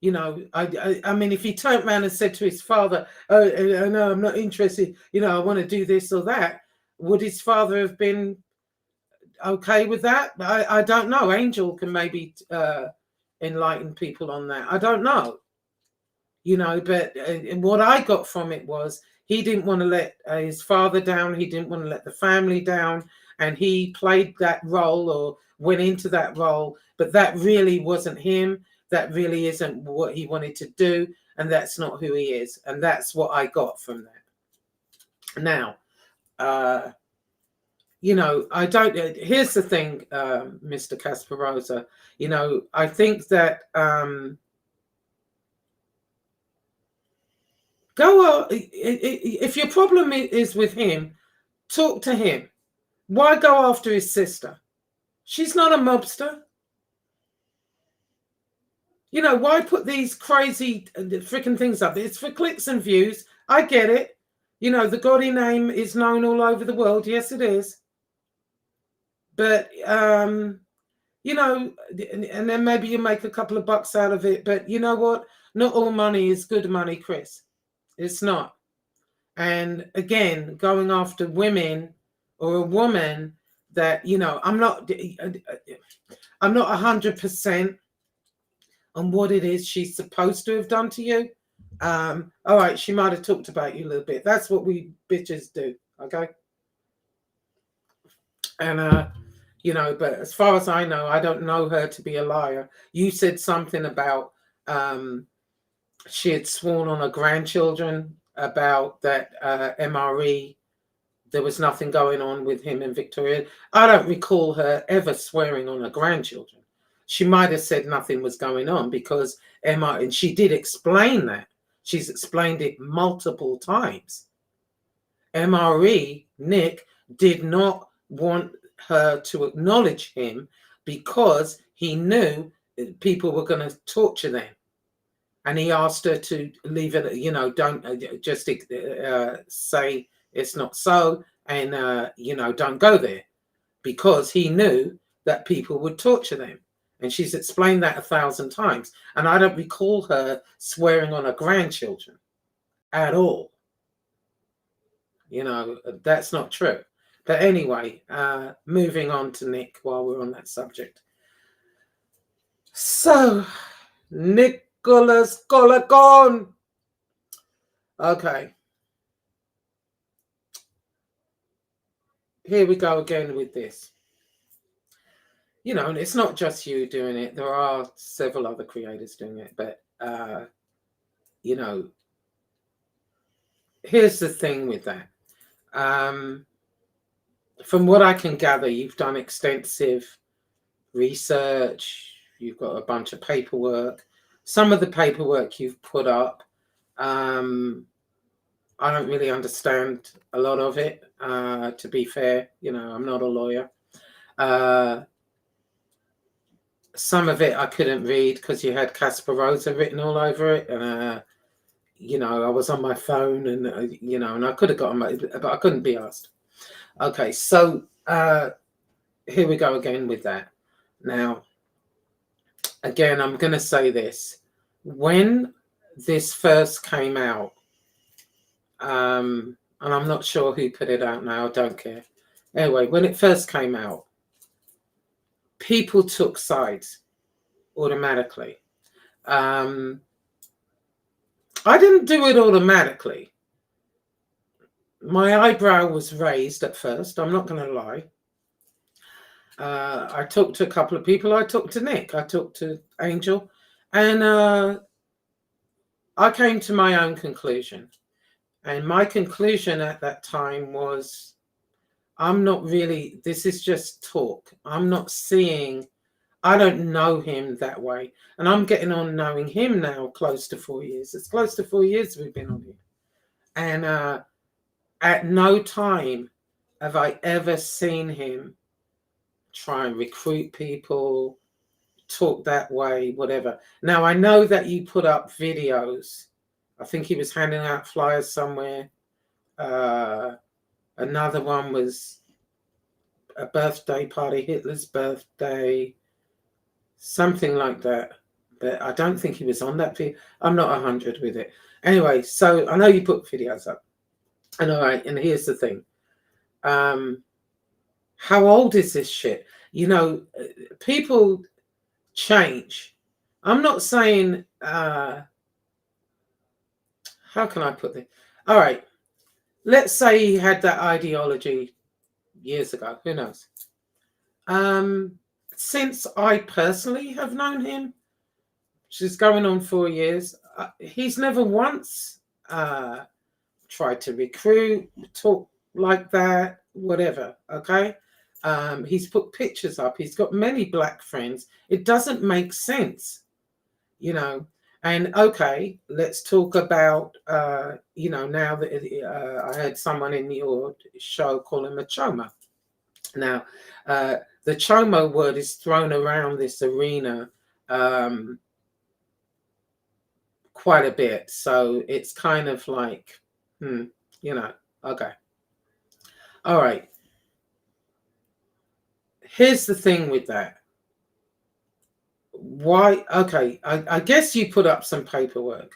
You know, I mean, if he turned around and said to his father, "Oh, no, I'm not interested. You know, I want to do this or that," would his father have been okay with that? I don't know. Angel can maybe enlighten people on that. I don't know. You know, but what I got from it was he didn't want to let his father down. He didn't want to let the family down, and he played that role or went into that role. But that really wasn't him. That really isn't what he wanted to do, and that's not who he is. And that's what I got from that. Now, you know, I don't. Here's the thing, Mr. Kasparoza. You know, I think that go. If your problem is with him, talk to him. Why go after his sister? She's not a mobster. You know, why put these crazy freaking things up? It's for clicks and views. I get it. You know, the Gotti name is known all over the world. Yes, it is. But, you know, and then maybe you make a couple of bucks out of it. But you know what? Not all money is good money, Chris. It's not. And again, going after women or a woman that, you know, I'm not 100% on what it is she's supposed to have done to you. All right, she might have talked about you a little bit. That's what we bitches do, okay? And you know, but as far as I know, I don't know her to be a liar. You said something about she had sworn on her grandchildren about that MRE. There was nothing going on with him and Victoria. I don't recall her ever swearing on her grandchildren. She might have said nothing was going on because Emma, and she did explain that. She's explained it multiple times. MRE, Nick, did not want her to acknowledge him because he knew people were going to torture them. And he asked her to leave it, you know, don't just say it's not so, and, you know, don't go there, because he knew that people would torture them. And she's explained that 1,000 times. And I don't recall her swearing on her grandchildren at all. You know, that's not true. But anyway, moving on to Nick while we're on that subject. So, Nicholas Colacon. Okay. Here we go again with this. You know, and it's not just you doing it. There are several other creators doing it. But, you know, here's the thing with that. From what I can gather, you've done extensive research. You've got a bunch of paperwork. Some of the paperwork you've put up, I don't really understand a lot of it, to be fair. You know, I'm not a lawyer. Some of it I couldn't read because you had Kasparoza written all over it. And, you know, I was on my phone and, you know, and I could have gotten but I couldn't be asked. Okay, so here we go again with that. Now, again, I'm going to say this. When this first came out, and I'm not sure who put it out now, I don't care. Anyway, when it first came out, people took sides automatically. I didn't do it automatically. My eyebrow was raised at first. I'm not going to lie. I talked to a couple of people. I talked to Nick. I talked to Angel. And I came to my own conclusion. And my conclusion at that time was, I'm not really, this is just talk. I'm not seeing, I don't know him that way. And I'm getting on knowing him now close to 4 years. It's close to 4 years we've been on here. And at no time have I ever seen him try and recruit people, talk that way, whatever. Now, I know that you put up videos. I think he was handing out flyers somewhere. Another one was a birthday party, Hitler's birthday, something like that. But I don't think he was on that video. I'm not 100 with it. Anyway, so I know you put videos up. And all right, and here's the thing. How old is this shit? You know, people change. I'm not saying, how can I put this? All right, let's say he had that ideology years ago. Who knows? Since I personally have known him, which is going on 4 years, he's never once tried to recruit, talk like that, whatever, okay? He's put pictures up. He's got many black friends. It doesn't make sense, you know. And okay, let's talk about, you know, now that I had someone in your show call him a choma. Now, the chomo word is thrown around this arena quite a bit. So it's kind of like, you know, okay. All right. Here's the thing with that. Why? Okay, I guess you put up some paperwork.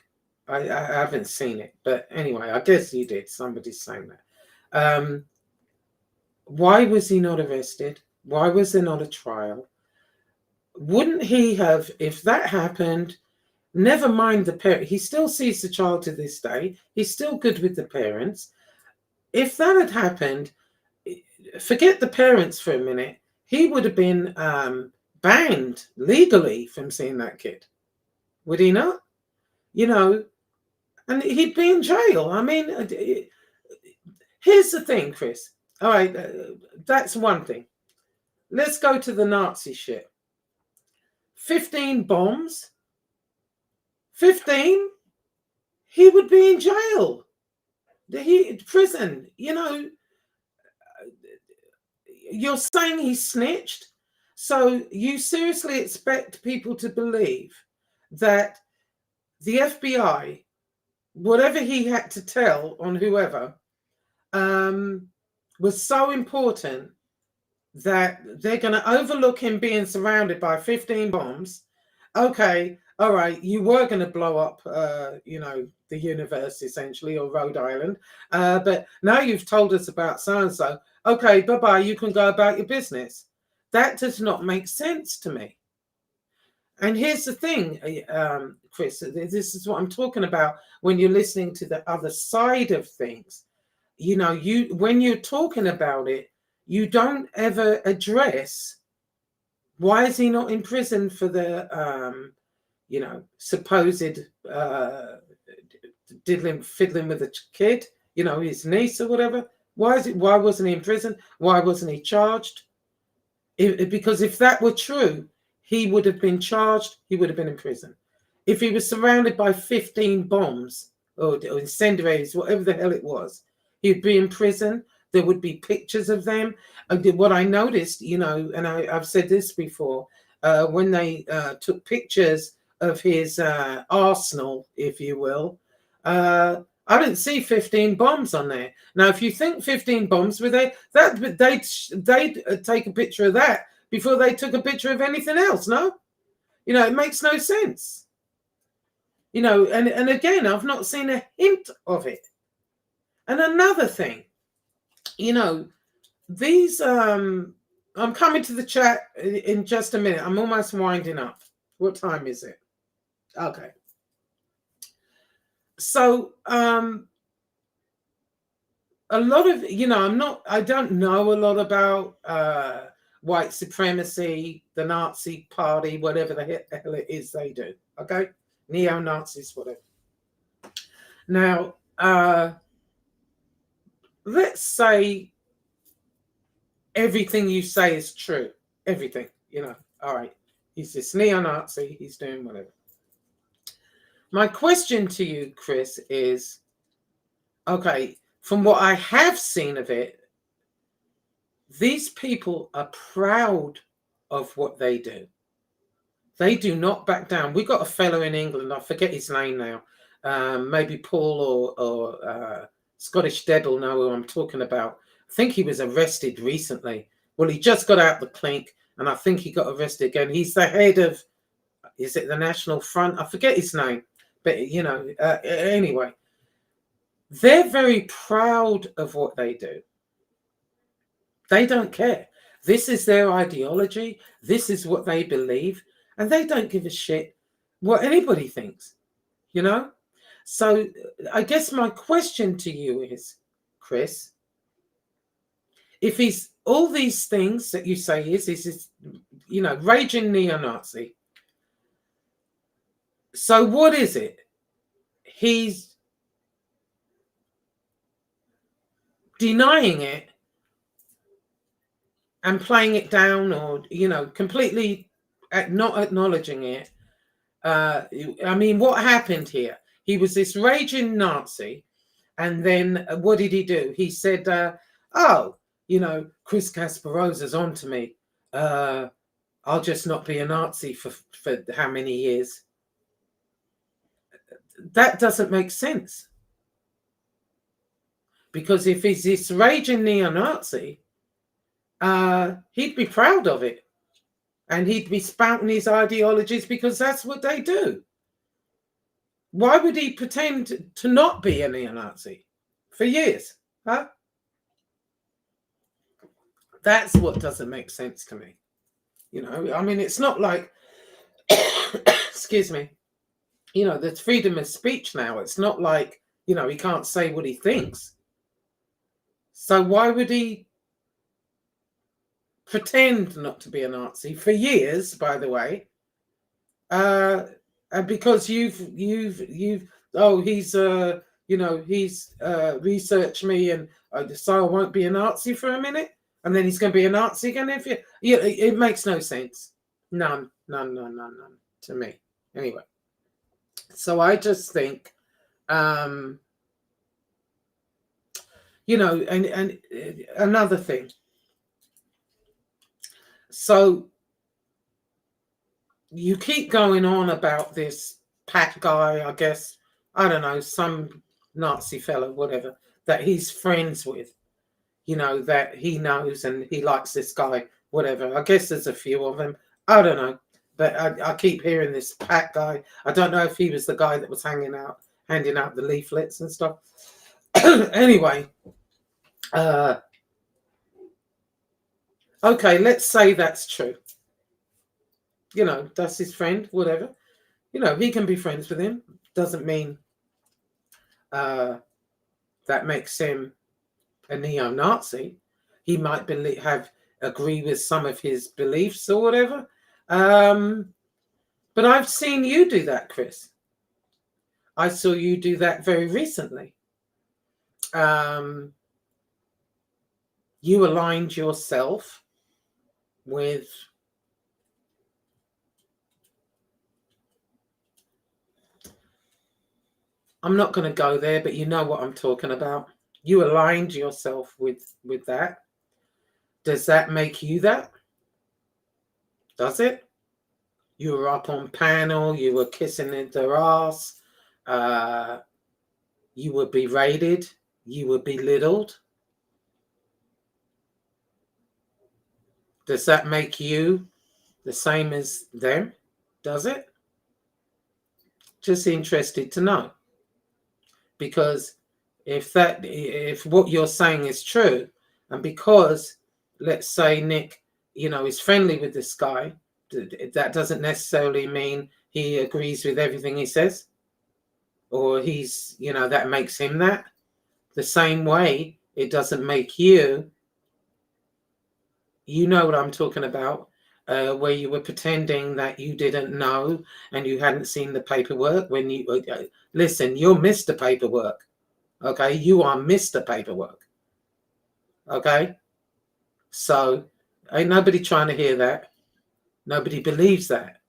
I haven't seen it, but anyway, I guess you did. Somebody's saying that. Why was he not arrested? Why was there not a trial? Wouldn't he have, if that happened, never mind the parent, he still sees the child to this day. He's still good with the parents. If that had happened, forget the parents for a minute, he would have been banned legally from seeing that kid. Would he not? You know, and he'd be in jail. I mean, here's the thing, Chris. All right, that's one thing. Let's go to the Nazi shit. 15 bombs. 15? He would be in jail. Prison, you know. You're saying he snitched? So you seriously expect people to believe that the FBI, whatever he had to tell on whoever, was so important that they're going to overlook him being surrounded by 15 bombs? Okay, all right, you were going to blow up, you know, the universe essentially, or Rhode Island, but now you've told us about so-and-so. Okay, bye-bye, you can go about your business. That does not make sense to me. And here's the thing, Chris, this is what I'm talking about when you're listening to the other side of things. You know, when you're talking about it, you don't ever address, why is he not in prison for the, you know, supposed fiddling with a kid, you know, his niece or whatever? Why wasn't he in prison? Why wasn't he charged? Because if that were true, he would have been charged, he would have been in prison. If he was surrounded by 15 bombs or incendiaries, whatever the hell it was, he'd be in prison. There would be pictures of them. What I noticed, you know, and I've said this before, when they took pictures of his arsenal, if you will, I didn't see 15 bombs on there. Now, if you think 15 bombs were there, they'd take a picture of that before they took a picture of anything else, no? You know, it makes no sense. You know, and again, I've not seen a hint of it. And another thing, you know, these, I'm coming to the chat in just a minute. I'm almost winding up. What time is it? Okay. So a lot of, I don't know a lot about white supremacy, the Nazi party, whatever the hell it is they do. Okay, neo-Nazis, whatever. Now, let's say everything you say is true. Everything, all right. He's this neo-Nazi, he's doing whatever. My question to you, Chris, is, okay, from what I have seen of it, these people are proud of what they do. They do not back down. We got a fellow in England, I forget his name now, maybe Paul or Scottish Deb will know who I'm talking about. I think he was arrested recently. Well, he just got out the clink, and I think he got arrested again. He's the head of, is it the National Front? I forget his name, but anyway, they're very proud of what they do. They don't care. This is their ideology. This is what they believe, and they don't give a shit what anybody thinks, So I guess my question to you is, Chris, if he's all these things that you say is raging neo-Nazi. So what is it? He's denying it and playing it down, or completely not acknowledging it. I mean, what happened here? He was this raging Nazi, and then what did he do? He said, Chris Kasparoza's on to me. I'll just not be a Nazi for how many years? That doesn't make sense. Because if he's this raging neo-Nazi, he'd be proud of it. And he'd be spouting his ideologies because that's what they do. Why would he pretend to not be a neo-Nazi for years? Huh? That's what doesn't make sense to me. I mean, it's not like, excuse me, there's freedom of speech now. It's not like, he can't say what he thinks. So why would he pretend not to be a Nazi for years, by the way? And because he's researched me, and so I won't be a Nazi for a minute, and then he's going to be a Nazi again. It makes no sense. None to me. Anyway, so I just think, and another thing. So you keep going on about this Pat guy, I guess, I don't know, some Nazi fellow, whatever, that he's friends with, that he knows and he likes this guy, whatever. I guess there's a few of them. I don't know. But I keep hearing this Pat guy. I don't know if he was the guy that was handing out the leaflets and stuff. Anyway, okay, let's say that's true. That's his friend, whatever. He can be friends with him. Doesn't mean that makes him a neo-Nazi. He might agree with some of his beliefs or whatever. But I've seen you do that, Chris. I saw you do that very recently. You aligned yourself with I'm not going to go there, but you know what I'm talking about. You aligned yourself with that. Does that make you that? Does it? You were up on panel, you were kissing their ass, you were berated, you were belittled. Does that make you the same as them? Does it? Just interested to know. Because if what you're saying is true, and because, let's say, Nick, is friendly with this guy, that doesn't necessarily mean he agrees with everything he says. or he's, you know, that makes him that. The same way it doesn't make you. You know what I'm talking about, where you were pretending that you didn't know and you hadn't seen the paperwork when you listen, you're Mr. Paperwork. Okay, you are Mr. Paperwork. Okay, so ain't nobody trying to hear that. Nobody believes that.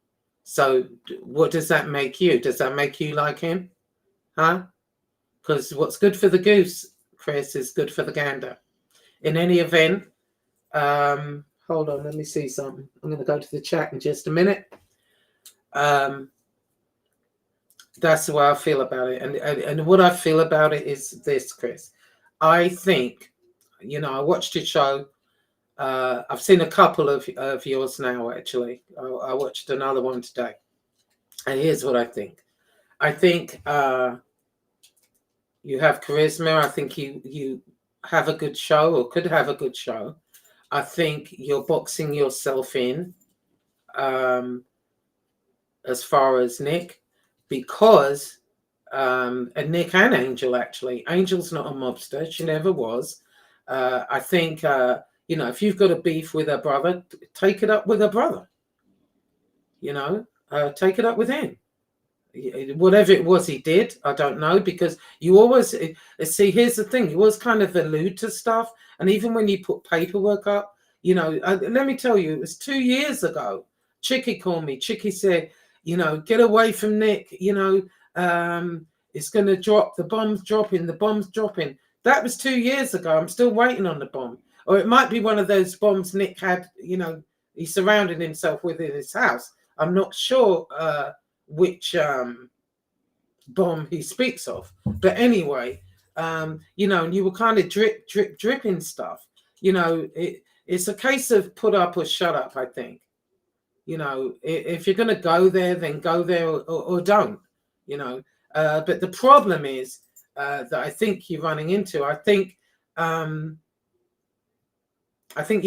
So what does that make you? Does that make you like him? Huh? Because what's good for the goose, Chris, is good for the gander. In any event, hold on, let me see something. I'm going to go to the chat in just a minute. That's the way I feel about it. And what I feel about it is this, Chris. I think, you know, I watched your show. I've seen a couple of yours now, actually. I watched another one today. And here's what I think. I think you have charisma. I think you have a good show, or could have a good show. I think you're boxing yourself in as far as Nick, because and Nick and Angel, actually. Angel's not a mobster. She never was. I think, you know, if you've got a beef with her brother, take it up with her brother. You know, take it up with him. Whatever it was he did, I don't know, because you always see, here's the thing, you always kind of allude to stuff, and even when you put paperwork up, you know, let me tell you, it was 2 years ago. Chicky called me. Chicky said, you know, get away from Nick, you know, it's going to drop, the bomb's dropping. That was 2 years ago. I'm still waiting on the bomb. Or it might be one of those bombs Nick had, you know, he surrounded himself with in his house. I'm not sure which bomb he speaks of, but anyway, you know, and you were kind of dripping stuff. You know, it's a case of put up or shut up. I think, you know, if you're going to go there, then go there, or don't. You know, but the problem is that I think you're running into. I think you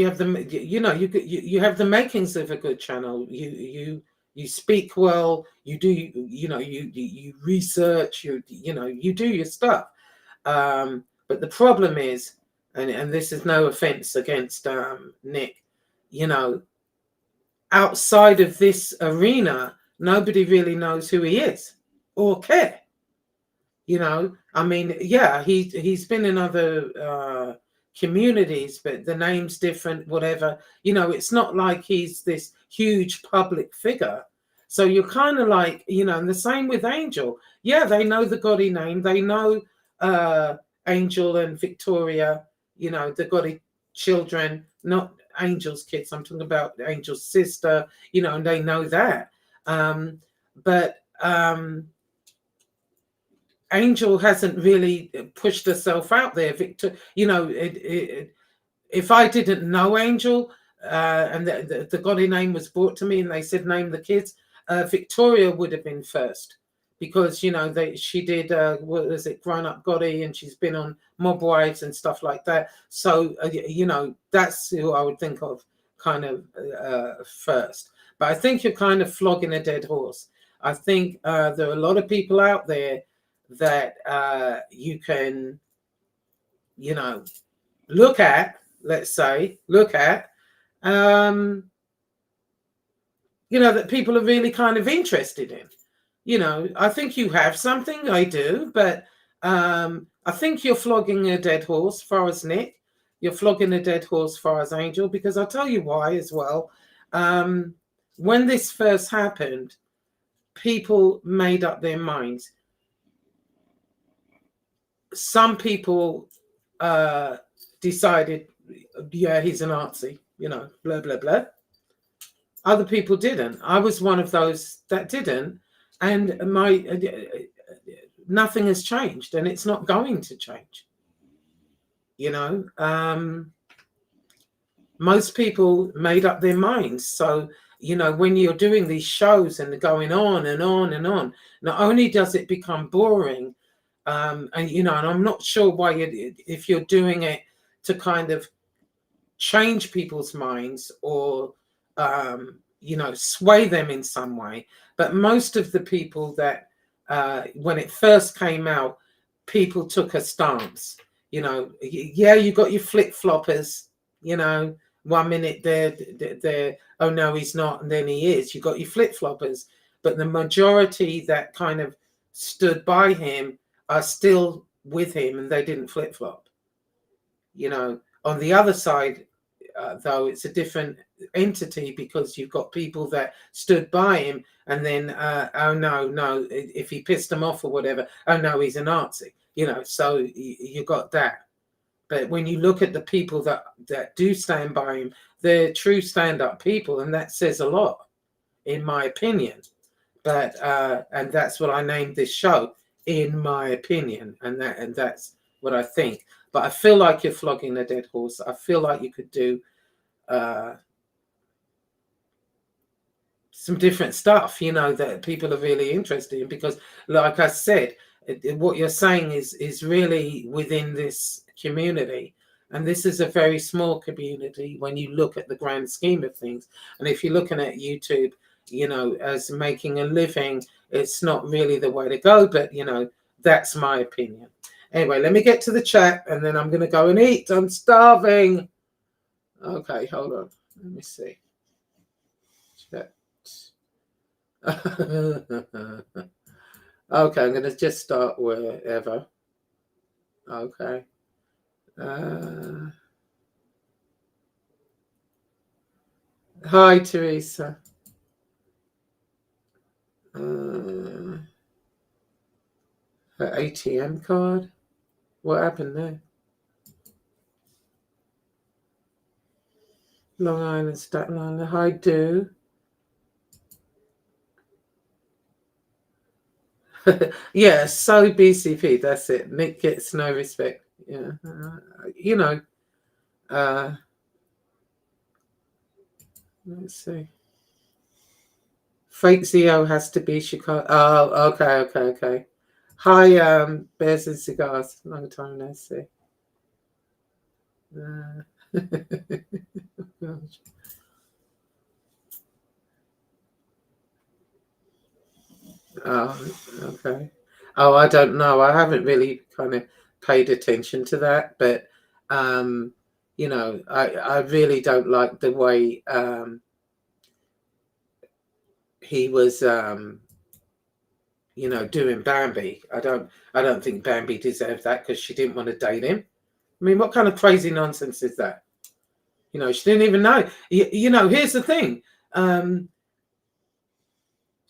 have the, you know, you have the makings of a good channel. You speak well. You do, you know, you research. You know, you do your stuff. But the problem is, and this is no offense against Nick, you know, outside of this arena, nobody really knows who he is or care. You know, I mean, yeah, he's been in other communities, but the name's different, whatever. You know, it's not like he's this huge public figure. So you're kind of like, you know, and the same with Angel. Yeah, they know the Gotti name. They know Angel and Victoria, you know, the Gotti children, not Angel's kids. I'm talking about Angel's sister, you know, and they know that. But Angel hasn't really pushed herself out there. Victor, you know, if I didn't know Angel and the Gotti name was brought to me and they said name the kids, Victoria would have been first, because, you know, she did what was it, Grown Up Gotti, and she's been on Mob Wives and stuff like that. So you know, that's who I would think of kind of first. But I think you're kind of flogging a dead horse. I think there are a lot of people out there that you can, you know, look at, let's say, you know, that people are really kind of interested in. You know, I think you have something, I do, but I think you're flogging a dead horse as far as Nick. You're flogging a dead horse as far as Angel, because I'll tell you why as well. When this first happened, people made up their minds. Some people decided, yeah, he's a Nazi, you know, blah, blah, blah. Other people didn't. I was one of those that didn't. And nothing has changed, and it's not going to change. You know, most people made up their minds. So, you know, when you're doing these shows and going on and on and on, not only does it become boring, and, you know, and I'm not sure why if you're doing it to kind of change people's minds or, you know, sway them in some way. But most of the people that when it first came out, people took a stance. You know, yeah, you got your flip-floppers, you know, 1 minute they're, oh no, he's not, and then he is. You got your flip-floppers, but the majority that kind of stood by him are still with him, and they didn't flip-flop. You know, on the other side, though, it's a different entity, because you've got people that stood by him, and then oh no, if he pissed them off or whatever, oh no, he's a Nazi. You know, so you got that. But when you look at the people that do stand by him, they're true stand-up people, and that says a lot, in my opinion. But and that's what I named this show, in my opinion, and that's what I think. But I feel like you're flogging a dead horse. I feel like you could do some different stuff, you know, that people are really interested in, because, like I said, what you're saying is really within this community, and this is a very small community when you look at the grand scheme of things. And if you're looking at YouTube, you know, as making a living, it's not really the way to go. But you know, that's my opinion. Anyway, let me get to the chat, and then I'm going to go and eat. I'm starving. Okay, hold on. Let me see. Chat. Okay, I'm going to just start wherever. Okay. Hi, Teresa. Her ATM card? What happened there? Long Island, Staten Island. Hi, do. Yeah, so BCP, that's it. Nick gets no respect. Yeah. You know, let's see. Fake ZO has to be Chicago. Oh, okay. Hi, Bears and Cigars. Long time no see. Gosh. Oh, okay. Oh, I don't know. I haven't really kind of paid attention to that, but you know, I really don't like the way he was you know, doing Bambi. I don't think Bambi deserved that, because she didn't want to date him. I mean, what kind of crazy nonsense is that? You know, she didn't even know. You know, here's the thing.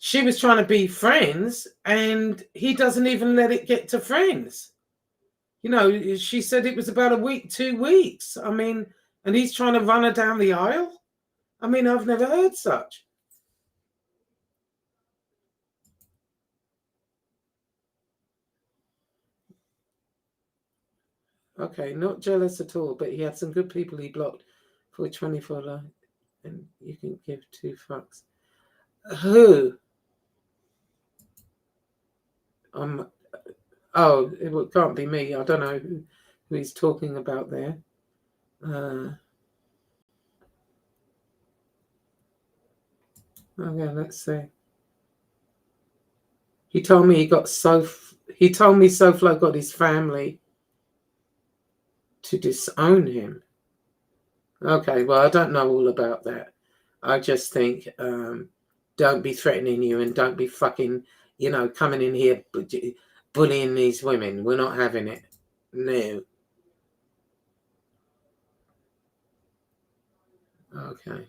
She was trying to be friends, and he doesn't even let it get to friends. You know, she said it was about a week, 2 weeks. I mean, and he's trying to run her down the aisle. I mean, I've never heard such. Okay, not jealous at all, but he had some good people he blocked for 24 life, and you can give 2 fucks. Who? Oh, it can't be me. I don't know who he's talking about there. Okay, let's see. He told me he told me SoFlo got his family to disown him. Okay, well, I don't know all about that. I just think don't be threatening you, and don't be fucking, you know, coming in here bullying these women. We're not having it. No. Okay.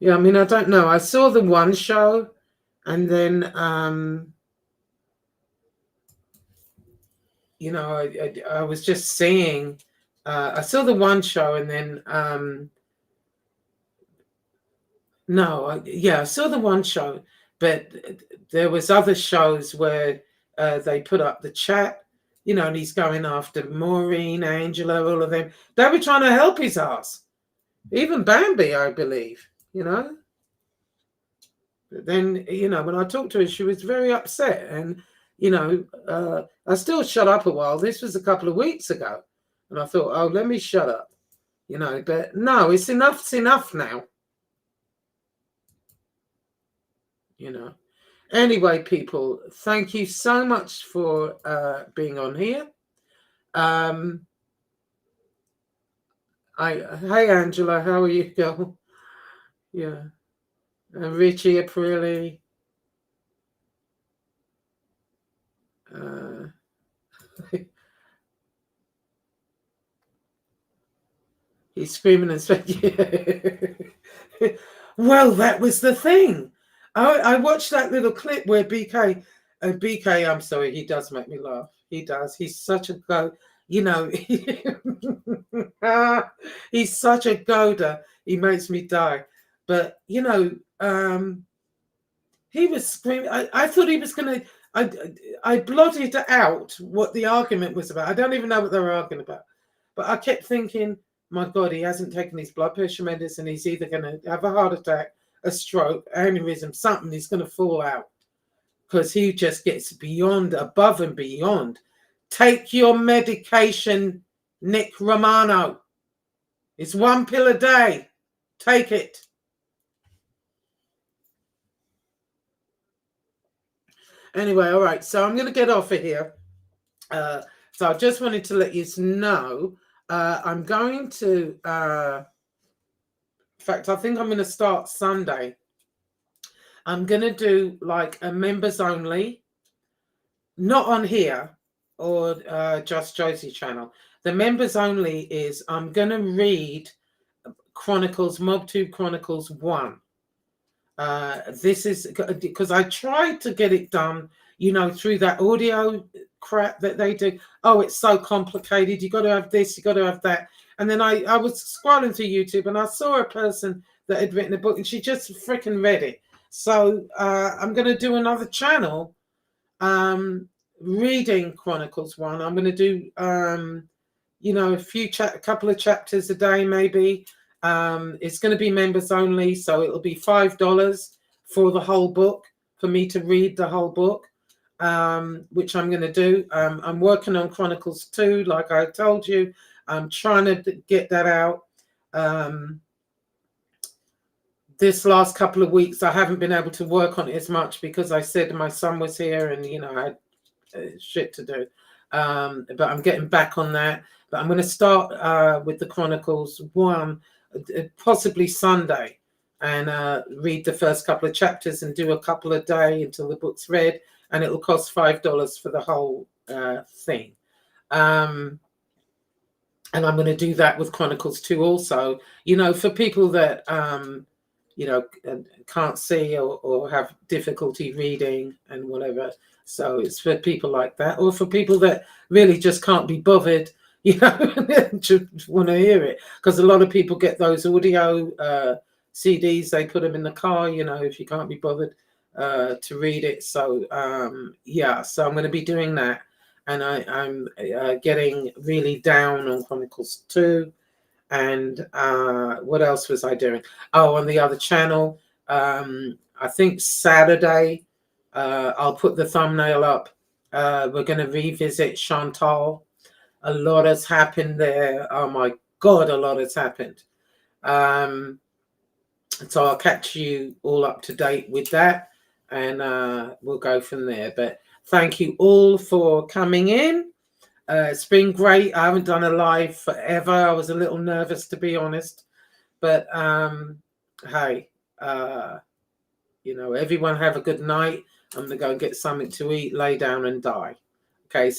Yeah, I mean, I don't know. I saw the one show, and then you know, I was just seeing. I saw the one show, and then I saw the one show, but there was other shows where they put up the chat, you know, and he's going after Maureen, Angela, all of them. They were trying to help his ass. Even Bambi, I believe, you know. But then, you know, when I talked to her, she was very upset. And, you know, I still shut up a while. This was a couple of weeks ago. And I thought, oh, let me shut up, you know, but no, it's enough now, you know. Anyway, people, thank you so much for being on here. Hey Angela, how are you, girl? Yeah. Richie Aprile. Uh, he's screaming and saying, well, that was the thing. I watched that little clip where BK, I'm sorry, he does make me laugh. He does. He's such a go, you know, he's such a goader. He makes me die. But, you know, he was screaming. I thought he was going to, I blotted out what the argument was about. I don't even know what they were arguing about. But I kept thinking, my God, he hasn't taken his blood pressure medicine. He's either going to have a heart attack, a stroke, aneurysm, something. He's going to fall out because he just gets beyond, above and beyond. Take your medication, Nick Romano. It's 1 pill a day. Take it. Anyway, all right. So I'm going to get off of here. So I just wanted to let you know I'm going to, in fact, I think I'm going to start Sunday. I'm going to do like a members only, not on here or Just Josie channel. The members only is I'm going to read MobTube Chronicles 1. This is because I tried to get it done, you know, through that audio crap that they do. Oh, it's so complicated. You got to have this, you got to have that. And then I was scrolling through YouTube and I saw a person that had written a book and she just freaking read it. So I'm going to do another channel reading Chronicles 1. I'm going to do, you know, a couple of chapters a day, maybe. It's going to be members only, so it'll be $5 for the whole book, for me to read the whole book, which I'm going to do. I'm working on Chronicles 2, like I told you. I'm trying to get that out. This last couple of weeks, I haven't been able to work on it as much because I said my son was here and, you know, I had shit to do. But I'm getting back on that. But I'm going to start with the Chronicles 1, possibly Sunday, and read the first couple of chapters and do a couple a day until the book's read. And it'll cost $5 for the whole thing. And I'm going to do that with Chronicles 2 also, you know, for people that, you know, can't see or have difficulty reading and whatever. So it's for people like that, or for people that really just can't be bothered, you know, just want to hear it. Because a lot of people get those audio CDs, they put them in the car, you know, if you can't be bothered to read it. So, yeah, so I'm going to be doing that. And I'm getting really down on Chronicles 2. And what else was I doing? Oh, on the other channel, I think Saturday, I'll put the thumbnail up. We're going to revisit Chantal. A lot has happened there. Oh my God, a lot has happened. So I'll catch you all up to date with that, and we'll go from there. But thank you all for coming in. It's been great. I haven't done a live forever. I was a little nervous, to be honest. But hey, you know, everyone have a good night. I'm going to go get something to eat, lay down and die. Okay, so